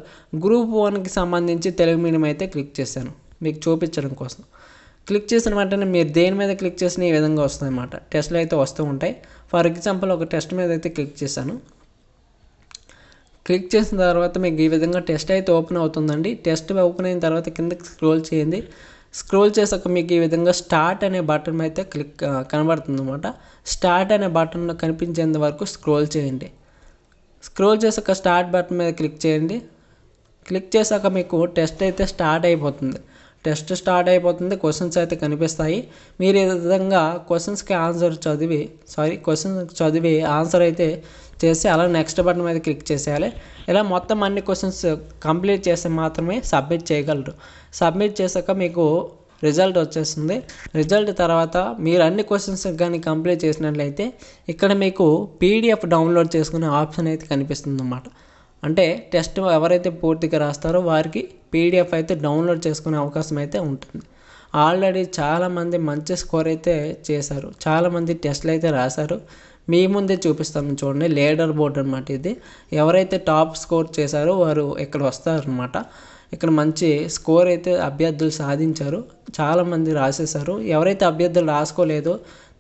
గ్రూప్ 1కి సంబంధించి తెలుగు మీడియం అయితే క్లిక్ చేశాను మీకు చూపించడం కోసం. క్లిక్ చేసిన వెంటనే మీరు దేని మీద క్లిక్ చేసిన ఈ విధంగా వస్తుంది అన్నమాట. టెస్టులు అయితే వస్తూ ఉంటాయి. ఫర్ ఎగ్జాంపుల్ ఒక టెస్ట్ మీద అయితే క్లిక్ చేశాను. క్లిక్ చేసిన తర్వాత మీకు ఈ విధంగా టెస్ట్ అయితే ఓపెన్ అవుతుందండి. టెస్ట్ ఓపెన్ అయిన తర్వాత కిందకి స్క్రోల్ చేయండి. స్క్రోల్ చేసాక మీకు ఈ విధంగా స్టార్ట్ అనే బటన్ అయితే కనబడుతుంది అన్నమాట. స్టార్ట్ అనే బటన్ కనిపించేంత వరకు స్క్రోల్ చేయండి. స్క్రోల్ చేసాక స్టార్ట్ బటన్ మీద క్లిక్ చేయండి. క్లిక్ చేసాక మీకు టెస్ట్ అయితే స్టార్ట్ అయిపోతుంది. క్వశ్చన్స్ అయితే కనిపిస్తాయి. మీరు ఈ విధంగా క్వశ్చన్స్ చదివి ఆన్సర్ అయితే చేసి అలా నెక్స్ట్ బటన్ మీద క్లిక్ చేసేయాలి. ఇలా మొత్తం అన్ని క్వశ్చన్స్ కంప్లీట్ చేస్తే మాత్రమే సబ్మిట్ చేయగలరు. సబ్మిట్ చేశాక మీకు రిజల్ట్ వచ్చేస్తుంది. రిజల్ట్ తర్వాత మీరు అన్ని క్వశ్చన్స్ కానీ కంప్లీట్ చేసినట్లయితే ఇక్కడ మీకు పీడిఎఫ్ డౌన్లోడ్ చేసుకునే ఆప్షన్ అయితే కనిపిస్తుంది అన్నమాట. అంటే టెస్ట్ ఎవరైతే పూర్తిగా రాస్తారో వారికి పీడిఎఫ్ అయితే డౌన్లోడ్ చేసుకునే అవకాశం అయితే ఉంటుంది. ఆల్రెడీ చాలామంది మంచి స్కోర్ అయితే చేశారు. చాలామంది టెస్టులు అయితే రాశారు. మీ ముందే చూపిస్తాను చూడండి. లీడర్ బోర్డ్ అనమాట ఇది. ఎవరైతే టాప్ స్కోర్ చేశారో వారు ఇక్కడ వస్తారనమాట. ఇక్కడ మంచి స్కోర్ అయితే అభ్యర్థులు సాధించారు. చాలామంది రాసేశారు. ఎవరైతే అభ్యర్థులు రాసుకోలేదో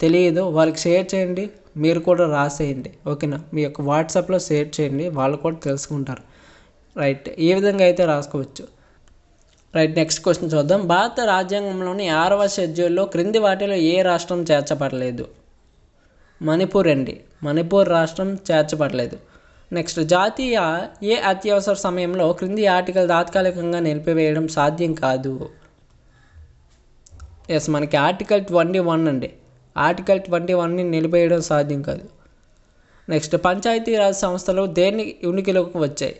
తెలియదో వాళ్ళకి షేర్ చేయండి. మీరు కూడా రాసేయండి. ఓకేనా. మీ యొక్క వాట్సాప్లో షేర్ చేయండి. వాళ్ళు కూడా తెలుసుకుంటారు. రైట్. ఈ విధంగా అయితే రాసుకోవచ్చు. రైట్. నెక్స్ట్ క్వశ్చన్ చూద్దాం. భారత రాజ్యాంగంలోని 6వ షెడ్యూల్లో క్రింది వాటిలో ఏ రాష్ట్రం చేర్చబడలేదు? మణిపూర్ అండి. మణిపూర్ రాష్ట్రం చేర్చబడలేదు. నెక్స్ట్, జాతీయ ఏ అత్యవసర సమయంలో క్రింది ఆర్టికల్ తాత్కాలికంగా నిలిపివేయడం సాధ్యం కాదు? ఎస్, మనకి ఆర్టికల్ 21 అండి. ఆర్టికల్ 21ని నిలిపేయడం సాధ్యం కాదు. నెక్స్ట్ పంచాయతీరాజ్ సంస్థలు దేని ఉనికిలోకి వచ్చాయి?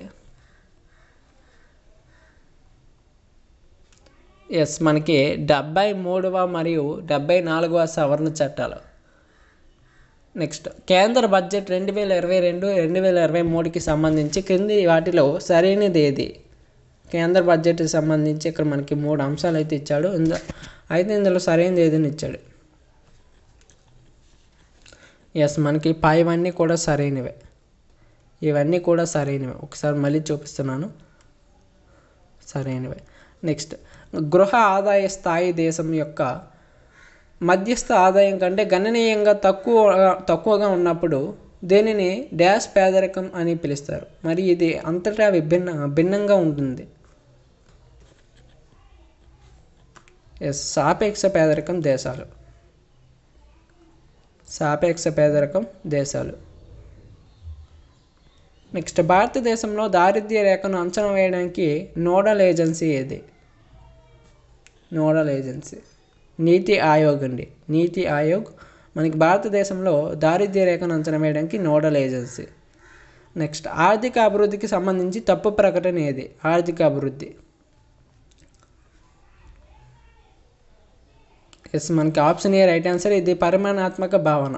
మనకి 73వ మరియు 74వ సవరణ చట్టాలు. నెక్స్ట్ కేంద్ర బడ్జెట్ 2022-2023కి సంబంధించి క్రింది వాటిలో సరైనది ఏది? కేంద్ర బడ్జెట్కి సంబంధించి ఇక్కడ మనకి 3 అంశాలు అయితే ఇచ్చాడు. అయితే ఇందులో సరైనది ఏదని ఇచ్చాడు. మనకి పైవన్నీ కూడా సరైనవే, ఇవన్నీ కూడా సరైనవే. ఒకసారి మళ్ళీ చూపిస్తున్నాను, సరైనవే. నెక్స్ట్ గృహ ఆదాయ స్థాయి దేశం యొక్క మధ్యస్థ ఆదాయం కంటే గణనీయంగా తక్కువగా ఉన్నప్పుడు దీనిని డాష్ పేదరికం అని పిలుస్తారు. మరి ఇది అంతటా భిన్నంగా ఉంటుంది. సాపేక్ష పేదరికం దేశాలు. సాపేక్ష పేదరికం దేశాలు. నెక్స్ట్ భారతదేశంలో దారిద్ర్య రేఖను అంచనా వేయడానికి నోడల్ ఏజెన్సీ ఏది? నోడల్ ఏజెన్సీ నీతి ఆయోగ్ అండి. నీతి ఆయోగ్ మనకి భారతదేశంలో దారిద్ర్య రేఖను అంచనా వేయడానికి నోడల్ ఏజెన్సీ. నెక్స్ట్ ఆర్థిక అభివృద్ధికి సంబంధించి తప్పు ప్రకటన ఏది? ఆర్థిక అభివృద్ధి. మనకి ఆప్షన్ ఏ రైట్ ఆన్సర్. ఇది పరిమాణాత్మక భావన.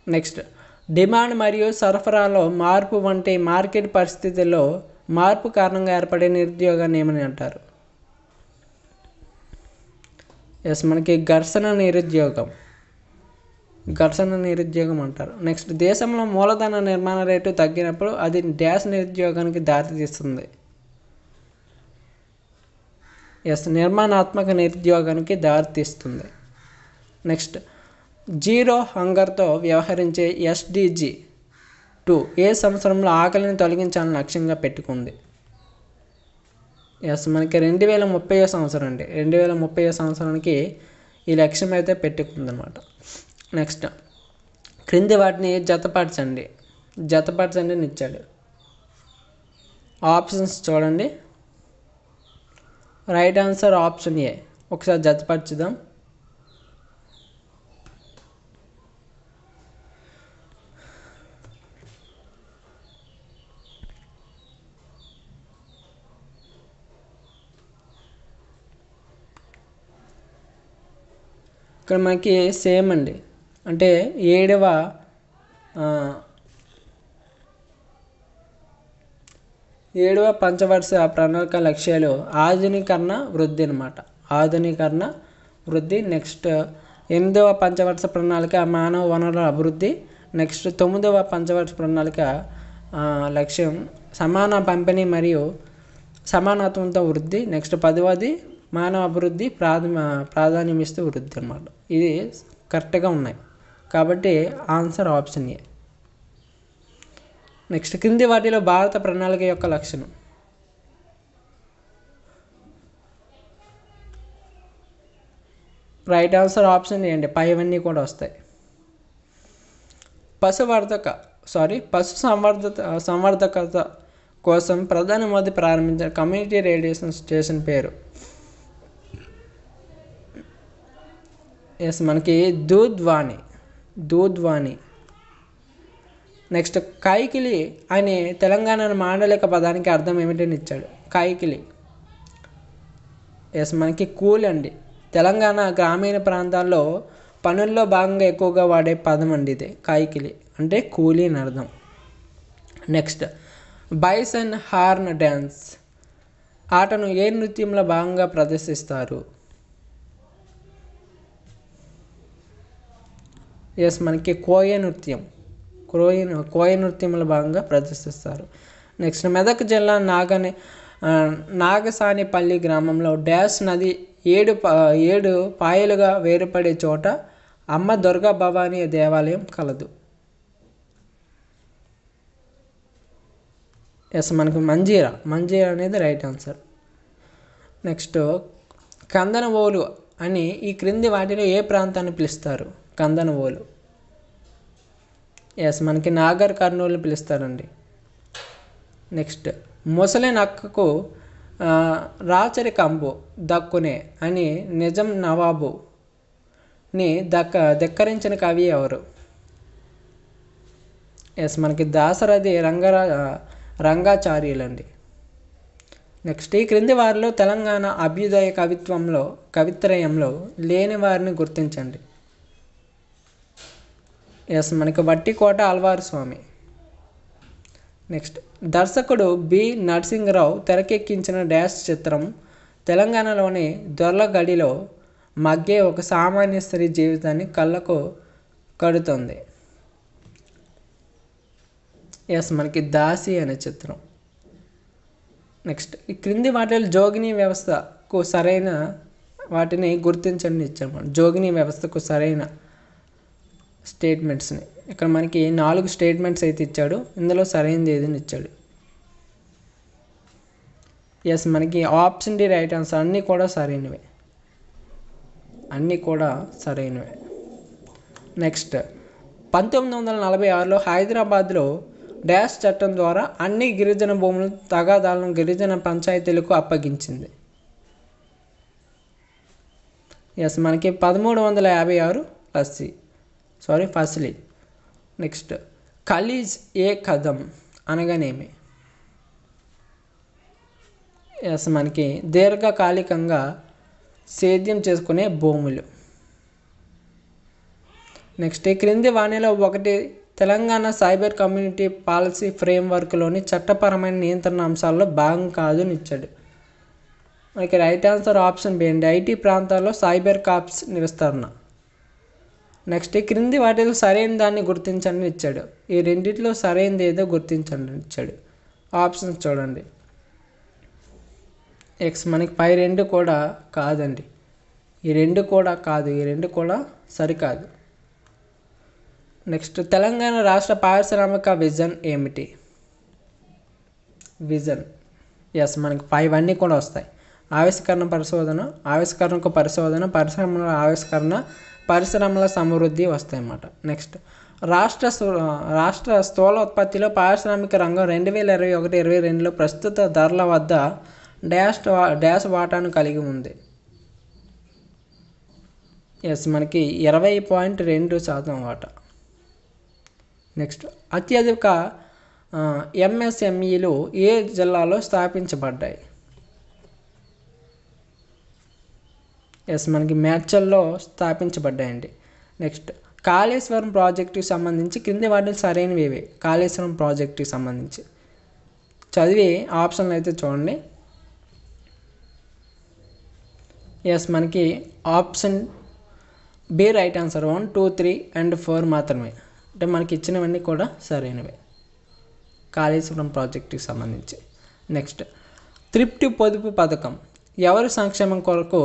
నెక్స్ట్ డిమాండ్ మరియు సరఫరాలో మార్పు వంటి మార్కెట్ పరిస్థితుల్లో మార్పు కారణంగా ఏర్పడే నిరుద్యోగాన్ని ఏమని అంటారు? మనకి ఘర్షణ నిరుద్యోగం అంటారు. నెక్స్ట్ దేశంలో మూలధన నిర్మాణ రేటు తగ్గినప్పుడు అది డాష్ నిరుద్యోగానికి దారితీస్తుంది? నిర్మాణాత్మక నిరుద్యోగానికి దారితీస్తుంది. నెక్స్ట్ జీరో హంగర్తో వ్యవహరించే SDG 2 ఏ సంవత్సరంలో ఆకలిని తొలగించాలని లక్ష్యంగా పెట్టుకుంది? మనకి 2030 సంవత్సరం అండి. 2030 సంవత్సరానికి ఈ లక్ష్యం అయితే పెట్టుకుందనమాట. నెక్స్ట్ క్రింది వాటిని జతపరచండి అని ఇచ్చాడు. ఆప్షన్స్ చూడండి. Right answer option A. ఒకసారి జతపరచుదాం. ఇక్కడ మనకి సేమ్ అండి. అంటే 7వ పంచవర్ష ప్రణాళిక లక్ష్యాలు ఆధునీకరణ వృద్ధి అనమాట. ఆధునీకరణ వృద్ధి. నెక్స్ట్ 8వ పంచవర్ష ప్రణాళిక మానవ వనరుల అభివృద్ధి. నెక్స్ట్ 9వ పంచవర్ష ప్రణాళిక లక్ష్యం సమాన పంపిణీ మరియు సమానత్వంతో వృద్ధి. నెక్స్ట్ 10వది మానవ అభివృద్ధి ప్రాధాన్యం ఇస్తూ వృద్ధి అనమాట. ఇది కరెక్ట్గా ఉన్నాయి కాబట్టి ఆన్సర్ ఆప్షన్ ఏ. నెక్స్ట్ క్రింది వాటిలో భారత ప్రణాళిక యొక్క లక్షణం? రైట్ ఆన్సర్ ఆప్షన్ ఏ అండి. పైవన్నీ కూడా వస్తాయి. పశు సంవర్ధకత కోసం ప్రధాని మోదీ ప్రారంభించిన కమ్యూనిటీ రేడియో స్టేషన్ పేరు? మనకి దూద్వాణి. నెక్స్ట్ కైకిలి అనే తెలంగాణ మాండలిక పదానికి అర్థం ఏమిటని ఇచ్చాడు? కైకిలి మనకి కూలి అండి. తెలంగాణ గ్రామీణ ప్రాంతాల్లో పనుల్లో భాగంగా ఎక్కువగా వాడే పదం అండి ఇది. కైకిలి అంటే కూలి అని అర్థం. నెక్స్ట్ బైసన్ హార్న్ డ్యాన్స్ ఆటను ఏ నృత్యంలో భాగంగా ప్రదర్శిస్తారు? మనకి కోయ నృత్యంలో భాగంగా ప్రదర్శిస్తారు. నెక్స్ట్ మెదక్ జిల్లా నాగసానిపల్లి గ్రామంలో డాష్ నది 7 పాయలుగా వేరుపడే చోట అమ్మ దుర్గా భవానీ దేవాలయం కలదు? మనకి మంజీరా అనేది రైట్ ఆన్సర్. నెక్స్ట్ కందనవోలు అని ఈ క్రింది వాటిలో ఏ ప్రాంతాన్ని పిలుస్తారు? కందనవోలు మనకి నాగర్ కర్నూలు పిలుస్తారండి. నెక్స్ట్ ముసలి నక్కకు రాచరి కంబు దక్కునే అని నిజం నవాబు ని ధిక్కరించిన కవి ఎవరు? ఎస్ మనకి దాశరథి రంగాచార్యులండి. నెక్స్ట్ ఈ క్రింది వారిలో తెలంగాణ అభ్యుదయ కవిత్రయంలో లేని వారిని గుర్తించండి. ఎస్ మనకి వట్టికోట ఆళ్వార్ స్వామి. నెక్స్ట్ దర్శకుడు బి నరసింహరావు తెరకెక్కించిన డాష్ చిత్రం తెలంగాణలోని దొర్లగడిలో మగ్గే ఒక సామాన్య స్త్రీ జీవితాన్ని కళ్ళకు కడుతుంది. ఎస్ మనకి దాసి అనే చిత్రం. నెక్స్ట్ ఈ క్రింది వాటిలో జోగిని వ్యవస్థకు సరైన వాటిని గుర్తించండి ఇచ్చాము. జోగిని వ్యవస్థకు సరైన స్టేట్మెంట్స్ని ఇక్కడ మనకి 4 స్టేట్మెంట్స్ అయితే ఇచ్చాడు. ఇందులో సరైనది ఏదని ఇచ్చాడు. ఎస్ మనకి ఆప్షన్ డి రైట్ ఆన్సర్. అన్నీ కూడా సరైనవే. నెక్స్ట్ 1946లో హైదరాబాద్లో డాష్ చట్టం ద్వారా అన్ని గిరిజన భూముల తగాదాలను గిరిజన పంచాయతీలకు అప్పగించింది. ఎస్ మనకి 1356 ఫస్లీ. నెక్స్ట్ ఖలీజ్ ఏ కదం అనగానేమి? ఎస్ మనకి దీర్ఘకాలికంగా సేద్యం చేసుకునే భూములు. నెక్స్ట్ ఈ క్రింది వాణిలో ఒకటి తెలంగాణ సైబర్ కమ్యూనిటీ పాలసీ ఫ్రేమ్వర్క్లోని చట్టపరమైన నియంత్రణ అంశాల్లో భాగం కాదు అని ఇచ్చాడు. మనకి రైట్ ఆన్సర్ ఆప్షన్ బి అండి. ఐటీ ప్రాంతాల్లో సైబర్ కాప్స్ విస్తరణ. నెక్స్ట్ ఈ క్రింది వాటిలో సరైన దాన్ని గుర్తించండి ఇచ్చాడు. ఈ రెండిట్లో సరైనది ఏదో గుర్తించండి ఇచ్చాడు. ఆప్షన్స్ చూడండి. ఎక్స్ మనకి పై రెండు కూడా కాదండి. ఈ రెండు కూడా సరికాదు. నెక్స్ట్ తెలంగాణ రాష్ట్ర పారిశ్రామిక విజన్ ఏమిటి? ఎస్ మనకి 5 అన్నీ కూడా వస్తాయి. ఆవిష్కరణకు పరిశోధన, పరిశ్రమల ఆవిష్కరణ, పరిశ్రమల సమృద్ధి వస్తాయి అన్నమాట. నెక్స్ట్ రాష్ట్ర స్థూలోత్పత్తిలో పారిశ్రామిక రంగం 2021-22లో ప్రస్తుత ధరల వద్ద డాష్ వాటాను కలిగి ఉంది. ఎస్ మనకి 20.2% వాటా. నెక్స్ట్ అత్యధిక ఎంఎస్ఎంఈలు ఏ జిల్లాలో స్థాపించబడ్డాయి? ఎస్ మనకి మేడ్చల్లో స్థాపించబడ్డాయండి. నెక్స్ట్ కాళేశ్వరం ప్రాజెక్టుకి సంబంధించి క్రింది వాటిని సరైనవి ఇవే. కాళేశ్వరం ప్రాజెక్టుకి సంబంధించి చదివి ఆప్షన్లు అయితే చూడండి. ఎస్ మనకి option B right answer. 1, 2, 3 and 4 మాత్రమే. అంటే మనకి ఇచ్చినవన్నీ కూడా సరైనవే కాళేశ్వరం ప్రాజెక్టుకి సంబంధించి. నెక్స్ట్ త్రిప్టి పొదుపు పథకం ఎవరి సంక్షేమం కొరకు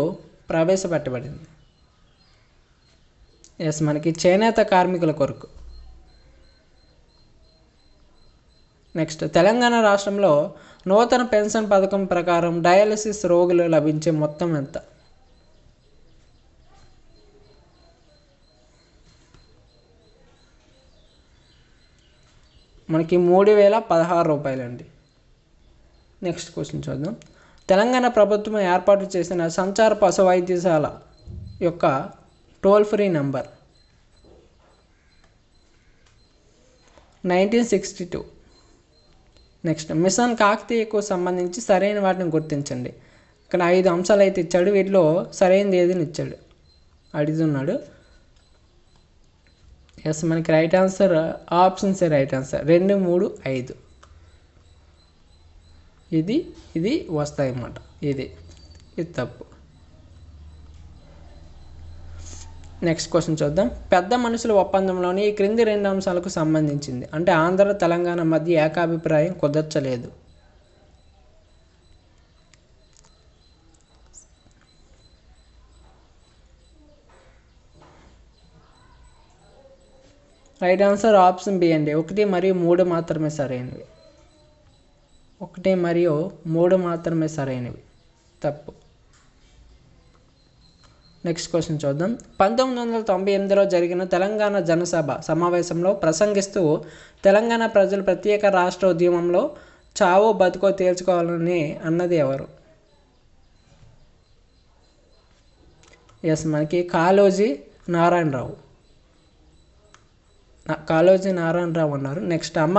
ప్రవేశపెట్టబడింది? ఎస్ మనకి చేనేత కార్మికుల కొరకు. నెక్స్ట్ తెలంగాణ రాష్ట్రంలో నూతన పెన్షన్ పథకం ప్రకారం డయాలసిస్ రోగులు లభించే మొత్తం ఎంత? మనకి 3016 రూపాయలండి. నెక్స్ట్ క్వశ్చన్ చూద్దాం. తెలంగాణ ప్రభుత్వం ఏర్పాటు చేసిన సంచార పశు వైద్యశాల యొక్క toll free number 1962. Next mission కాకతీయకు సంబంధించి సరైన వాటిని గుర్తించండి. ఇక్కడ 5 అంశాలు అయితే ఇచ్చాడు. వీటిలో సరైనది ఏదని ఇచ్చాడు అడుగుతున్నాడు. ఎస్ మనకి right answer options right answer. 2, 3, 5 ఇది వస్తాయి అన్నమాట. ఇది తప్పు. నెక్స్ట్ క్వశ్చన్ చూద్దాం. పెద్ద మనుషుల ఒప్పందంలోని ఈ క్రింది 2 అంశాలకు సంబంధించింది. అంటే ఆంధ్ర తెలంగాణ మధ్య ఏకాభిప్రాయం కుదర్చలేదు. రైట్ ఆన్సర్ ఆప్షన్ బి అండి. 1 మరియు 3 మాత్రమే సరైనవి. 1 మరియు 3 మాత్రమే సరైనవి. తప్పు. నెక్స్ట్ క్వశ్చన్ చూద్దాం. 1998లో జరిగిన తెలంగాణ జనసభ సమావేశంలో ప్రసంగిస్తూ తెలంగాణ ప్రజలు ప్రత్యేక రాష్ట్ర ఉద్యమంలో చావో బతుకో తేల్చుకోవాలని అన్నది ఎవరు? ఎస్ మనకి కాళోజీ నారాయణరావు, కాళోజీ నారాయణరావు అన్నారు. నెక్స్ట్ అమ్మ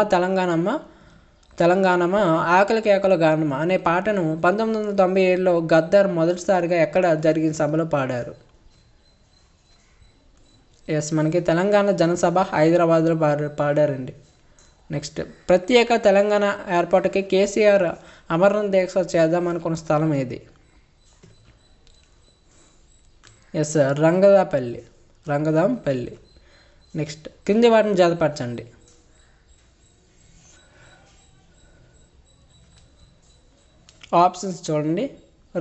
తెలంగాణమ్మ ఆకలి కేకలు గానమ్మ అనే పాటను 1997లో గద్దర్ మొదటిసారిగా ఎక్కడ జరిగిన సభలో పాడారు? ఎస్, మనకి తెలంగాణ జనసభ హైదరాబాద్లో పాడారండి. నెక్స్ట్ ప్రత్యేక తెలంగాణ ఏర్పాటుకి కేసీఆర్ అమరనాథ్ దీక్ష చేద్దామనుకున్న స్థలం ఏది? ఎస్, రంగదాంపల్లి. నెక్స్ట్ కింది వాటిని జతపరచండి. ఆప్షన్స్ చూడండి.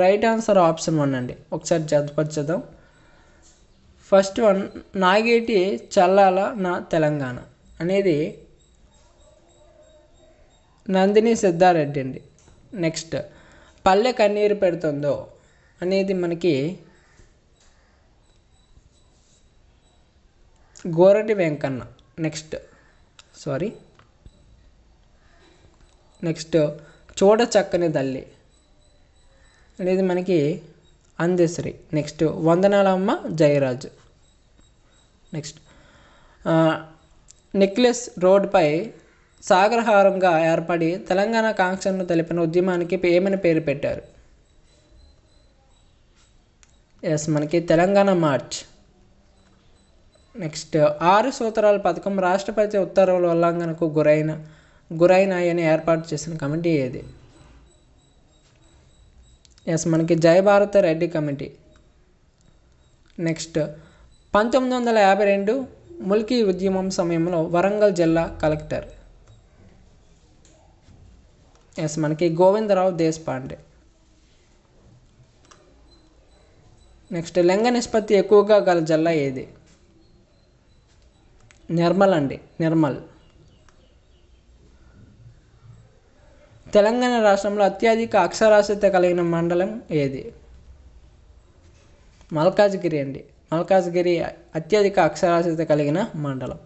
రైట్ ఆన్సర్ ఆప్షన్ 1 అండి. ఒకసారి జతపరచేద్దాం. ఫస్ట్ వన్, నాగేటి చల్లాల నా తెలంగాణ అనేది నందిని సిద్ధారెడ్డి అండి. నెక్స్ట్ పల్లె కన్నీరు పెడుతుందో అనేది మనకి గోరటి వెంకన్న. నెక్స్ట్ చూడ చక్కని తల్లి అనేది మనకి అందశ్రీ. నెక్స్ట్ వందనాలమ్మ జయరాజు. నెక్స్ట్ నెక్లెస్ రోడ్డుపై సాగరహారంగా ఏర్పడి తెలంగాణ కాంక్షను తెలిపిన ఉద్యమానికి ఏమని పేరు పెట్టారు? ఎస్, మనకి తెలంగాణ మార్చ్. నెక్స్ట్ 6 సూత్రాల పథకం రాష్ట్రపతి ఉత్తర్వుల ఉల్లంఘనకు గురైనాయని ఏర్పాటు చేసిన కమిటీ ఏది? ఎస్, మనకి జయభారత రెడ్డి కమిటీ. నెక్స్ట్ 1952 ముల్కీ ఉద్యమం సమయంలో వరంగల్ జిల్లా కలెక్టర్. ఎస్, మనకి గోవిందరావు దేశపాండే. నెక్స్ట్ లింగ నిష్పత్తి ఎక్కువగా గల జిల్లా ఏది? నిర్మల్. తెలంగాణ రాష్ట్రంలో అత్యధిక అక్షరాస్యత కలిగిన మండలం ఏది? మల్కాజ్గిరి అండి. మల్కాజ్గిరి అత్యధిక అక్షరాస్యత కలిగిన మండలం.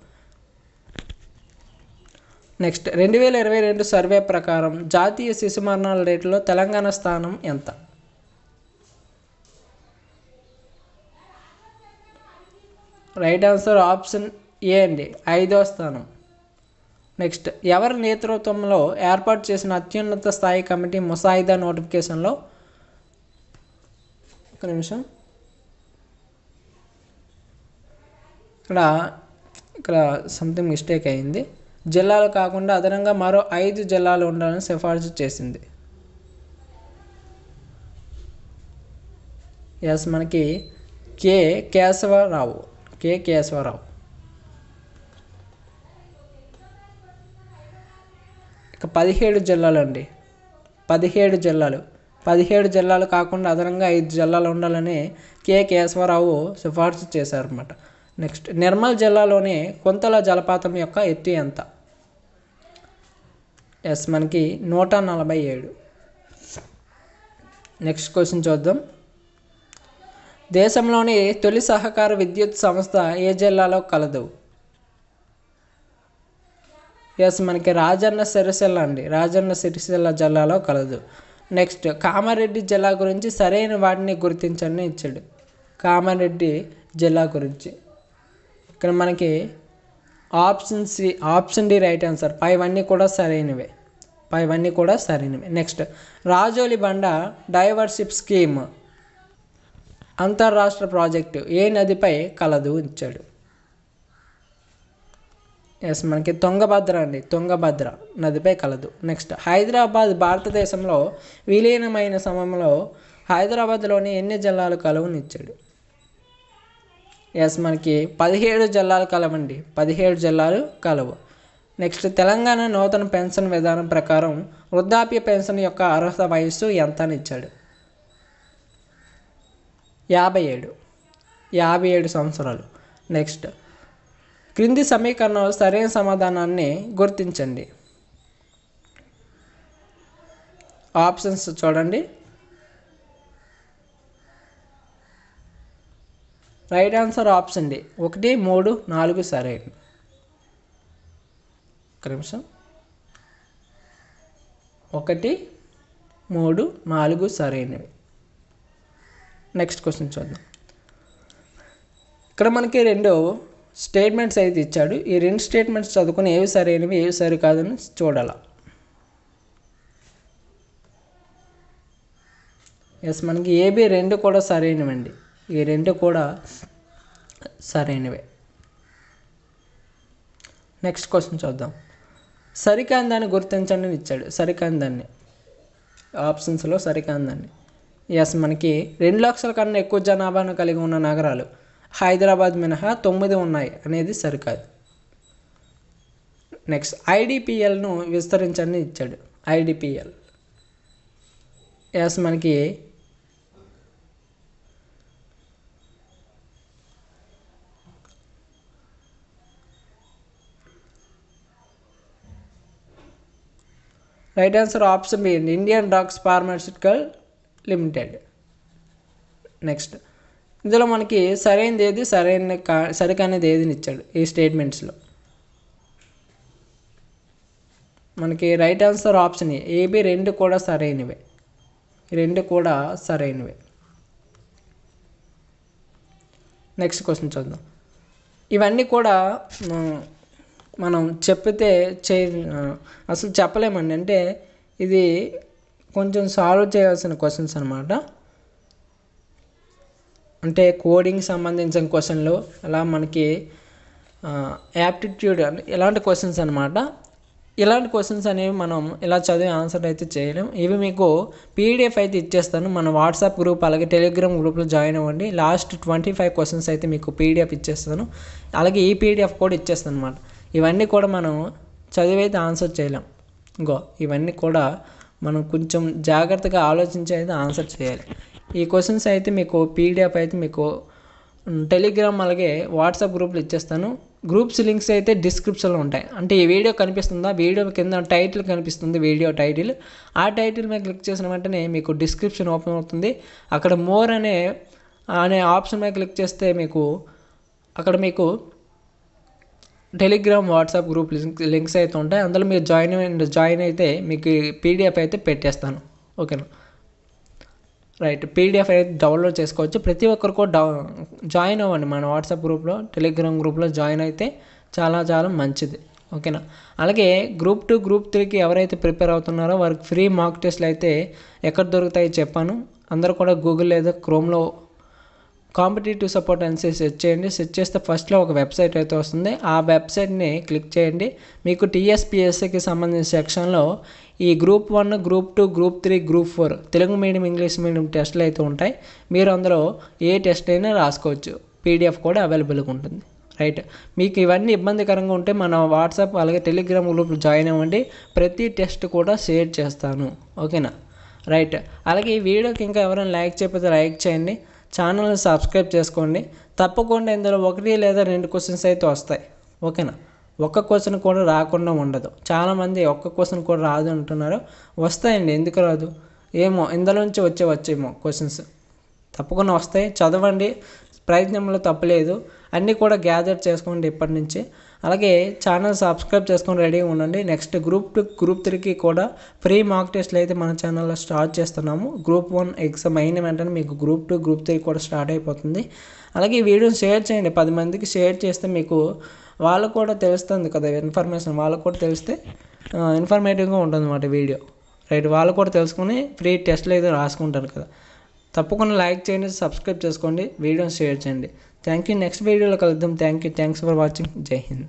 నెక్స్ట్ 2022 సర్వే ప్రకారం జాతీయ శిశు మరణాల రేటులో తెలంగాణ స్థానం ఎంత? రైట్ ఆన్సర్ ఆప్షన్ ఏ అండి, 5వ స్థానం. నెక్స్ట్ ఎవరి నేతృత్వంలో ఏర్పాటు చేసిన అత్యున్నత స్థాయి కమిటీ ముసాయిదా నోటిఫికేషన్లో ఒక నిమిషం ఇక్కడ సంథింగ్ మిస్టేక్ అయింది. జిల్లాలు కాకుండా అదనంగా మరో 5 జిల్లాలు ఉండాలని సిఫార్సు చేసింది? ఎస్, మనకి కె కేశవరావు. ఇక 17 జిల్లాలు అండి. 17 జిల్లాలు కాకుండా అదనంగా 5 జిల్లాలు ఉండాలని కె కేశవరావు సిఫార్సు చేశారన్నమాట. నెక్స్ట్ నిర్మల్ జిల్లాలోని కుంతల జలపాతం యొక్క ఎత్తు ఎంత? ఎస్, మనకి 147. నెక్స్ట్ క్వశ్చన్ చూద్దాం. దేశంలోని తొలి సహకార విద్యుత్ సంస్థ ఏ జిల్లాలో కలదు? ఎస్, మనకి రాజన్న సిరిసిల్ల జిల్లాలో కలదు. నెక్స్ట్ కామారెడ్డి జిల్లా గురించి సరైన వాటిని గుర్తించండి ఇచ్చాడు. కామారెడ్డి జిల్లా గురించి ఇక్కడ మనకి ఆప్షన్ డి రైట్ ఆన్సర్. పైవన్నీ కూడా సరైనవే. నెక్స్ట్ రాజోలి బండ డైవర్షిప్ స్కీమ్ అంతర్రాష్ట్ర ప్రాజెక్టు ఏ నదిపై కలదు ఇచ్చాడు? ఎస్, మనకి తుంగభద్ర నదిపై కలదు. నెక్స్ట్ హైదరాబాద్ భారతదేశంలో విలీనమైన సమయంలో హైదరాబాద్లోని ఎన్ని జిల్లాలు కలవనిచ్చాడు? ఎస్, మనకి 17 జిల్లాలు కలవండి. 17 జిల్లాలు కలవు. నెక్స్ట్ తెలంగాణ నూతన పెన్షన్ విధానం ప్రకారం వృద్ధాప్య పెన్షన్ యొక్క అర్హత వయస్సు ఎంత అని ఇచ్చాడు? 57 సంవత్సరాలు. నెక్స్ట్ క్రింది సమీకరణాలు సరైన సమాధానాన్ని గుర్తించండి. ఆప్షన్స్ చూడండి. రైట్ ఆన్సర్ ఆప్షన్ డి 1, 3, 4 సరైనవి. ఒక నిమిషం. 1, 3, 4 సరైనవి. నెక్స్ట్ క్వశ్చన్ చూద్దాం. ఇక్కడ మనకి 2 స్టేట్మెంట్స్ అయితే ఇచ్చాడు. ఈ 2 స్టేట్మెంట్స్ చదువుకొని ఏవి సరైనవి ఏవి సరి కాదని చూడాలి. ఎస్, మనకి ఏబి 2 కూడా సరైనవండి. ఈ 2 కూడా సరైనవే. నెక్స్ట్ క్వశ్చన్ చూద్దాం. సరికాని దాన్ని గుర్తించండి అని ఇచ్చాడు. సరికాని దాన్ని ఆప్షన్స్లో సరికాని దాన్ని. ఎస్, మనకి 2 లక్షల కన్నా ఎక్కువ జనాభాను కలిగి ఉన్న నగరాలు హైదరాబాద్ మినహా 9 ఉన్నాయి అనేది సరికాదు. నెక్స్ట్ ఐడిపిఎల్ను విస్తరించండి ఇచ్చాడు. ఐడిపిఎల్. ఎస్, మనకి right answer option B, Indian drugs pharmaceutical limited. Next ఇందులో మనకి సరైనది ఏది సరికానిది ఏదని ఇచ్చాడు ఈ స్టేట్మెంట్స్లో. మనకి రైట్ ఆన్సర్ ఆప్షన్ ఏబి 2 కూడా సరైనవే. 2 కూడా సరైనవే. నెక్స్ట్ క్వశ్చన్ చూద్దాం. ఇవన్నీ కూడా మనం చెప్పితే అసలు చెప్పలేమండి. అంటే ఇది కొంచెం సాల్వ్ చేయాల్సిన క్వశ్చన్స్ అనమాట. అంటే కోడింగ్ సంబంధించిన క్వశ్చన్లు, అలా మనకి యాప్టిట్యూడ్ ఇలాంటి క్వశ్చన్స్ అనమాట. ఇలాంటి క్వశ్చన్స్ అనేవి మనం ఇలా చదివి ఆన్సర్ అయితే చేయలేం. ఇవి మీకు పీడిఎఫ్ అయితే ఇచ్చేస్తాను. మన వాట్సాప్ గ్రూప్ అలాగే టెలిగ్రామ్ గ్రూప్లో జాయిన్ అవ్వండి. లాస్ట్ 25 క్వశ్చన్స్ అయితే మీకు పీడిఎఫ్ ఇచ్చేస్తాను. అలాగే ఈ పీడిఎఫ్ కూడా ఇచ్చేస్తాను అనమాట. ఇవన్నీ కూడా మనం చదివి అయితే ఆన్సర్ చేయలేం. ఇవన్నీ కూడా మనం కొంచెం జాగ్రత్తగా ఆలోచించి అయితే ఆన్సర్ చేయాలి. ఈ క్వశ్చన్స్ అయితే మీకు పీడిఎఫ్ అయితే మీకు టెలిగ్రామ్ అలాగే వాట్సాప్ గ్రూప్లో ఇచ్చేస్తాను. గ్రూప్స్ లింక్స్ అయితే డిస్క్రిప్షన్లో ఉంటాయి. అంటే ఈ వీడియో కనిపిస్తుందా, వీడియో కింద టైటిల్ కనిపిస్తుంది, వీడియో టైటిల్. ఆ టైటిల్ మీద క్లిక్ చేసిన వెంటనే మీకు డిస్క్రిప్షన్ ఓపెన్ అవుతుంది. అక్కడ మోర్ అనే ఆప్షన్ మీద క్లిక్ చేస్తే మీకు అక్కడ మీకు టెలిగ్రామ్ వాట్సాప్ గ్రూప్ లింక్స్ అయితే ఉంటాయి. అందులో మీరు జాయిన్ అయితే మీకు పీడిఎఫ్ అయితే పెట్టేస్తాను. ఓకేనా? రైట్, పీడిఎఫ్ అయితే డౌన్లోడ్ చేసుకోవచ్చు. ప్రతి ఒక్కరు కూడా జాయిన్ అవ్వండి మన వాట్సాప్ గ్రూప్లో, టెలిగ్రామ్ గ్రూప్లో జాయిన్ అయితే చాలా చాలా మంచిది. ఓకేనా? అలాగే గ్రూప్ 2 గ్రూప్ 3కి ఎవరైతే ప్రిపేర్ అవుతున్నారో వారికి ఫ్రీ మాక్ టెస్ట్లు అయితే ఎక్కడ దొరుకుతాయో చెప్పాను. అందరూ కూడా గూగుల్ లేదా క్రోమ్లో కాంపిటేటివ్ సపోర్ట్ అని సెర్చ్ చేయండి. సెర్చ్ చేస్తే ఫస్ట్లో ఒక వెబ్సైట్ అయితే వస్తుంది. ఆ వెబ్సైట్ని క్లిక్ చేయండి. మీకు టీఎస్పీఎస్సీకి సంబంధించిన సెక్షన్లో ఈ group 1, group 2, group 3, group 4 Telugu medium, English medium టెస్టులు అయితే ఉంటాయి. మీరు అందులో ఏ టెస్ట్ అయినా రాసుకోవచ్చు. పీడిఎఫ్ కూడా అవైలబుల్గా ఉంటుంది. రైట్, మీకు ఇవన్నీ ఇబ్బందికరంగా ఉంటే మన వాట్సాప్ అలాగే టెలిగ్రామ్ గ్రూప్లో జాయిన్ అవ్వండి. ప్రతి టెస్ట్ కూడా షేర్ చేస్తాను. ఓకేనా? రైట్, అలాగే ఈ వీడియోకి ఇంకా ఎవరైనా లైక్ చేయకపోతే లైక్ చేయండి. ఛానల్ని సబ్స్క్రైబ్ చేసుకోండి. తప్పకుండా ఇందులో 1 లేదా 2 క్వశ్చన్స్ అయితే వస్తాయి. ఓకేనా? ఒక్క క్వశ్చన్ కూడా రాకుండా ఉండదు. చాలామంది ఒక్క క్వశ్చన్ కూడా రాదు అంటున్నారు. వస్తాయండి, ఎందుకు రాదు? ఏమో ఇందులో నుంచి వచ్చేమో క్వశ్చన్స్ తప్పకుండా వస్తాయి. చదవండి, ప్రయత్నంలో తప్పలేదు. అన్నీ కూడా గ్యాదర్ చేసుకోండి ఇప్పటి నుంచి. అలాగే ఛానల్ సబ్స్క్రైబ్ చేసుకొని రెడీగా ఉండండి. నెక్స్ట్ గ్రూప్ 2 గ్రూప్ 3కి కూడా ఫ్రీ మాక్ టెస్ట్లు అయితే మన ఛానల్లో స్టార్ట్ చేస్తున్నాము. గ్రూప్ 1 ఎగ్జామ్ అయిన వెంటనే మీకు గ్రూప్ 2 గ్రూప్ 3 కూడా స్టార్ట్ అయిపోతుంది. అలాగే ఈ వీడియోని షేర్ చేయండి. 10 మందికి షేర్ చేస్తే మీకు వాళ్ళకు కూడా తెలుస్తుంది కదా ఇన్ఫర్మేషన్. వాళ్ళకు కూడా తెలిస్తే ఇన్ఫర్మేటివ్గా ఉంటుంది అన్నమాట వీడియో. రైట్, వాళ్ళు కూడా తెలుసుకొని ఫ్రీ టెస్ట్లు అయితే రాసుకుంటారు కదా. తప్పకుండా లైక్ చేయండి, సబ్స్క్రైబ్ చేసుకోండి, వీడియోని షేర్ చేయండి. Thank you. నెక్స్ట్ వీడియోలో కలుద్దాం. Thanks for watching. జై హింద్.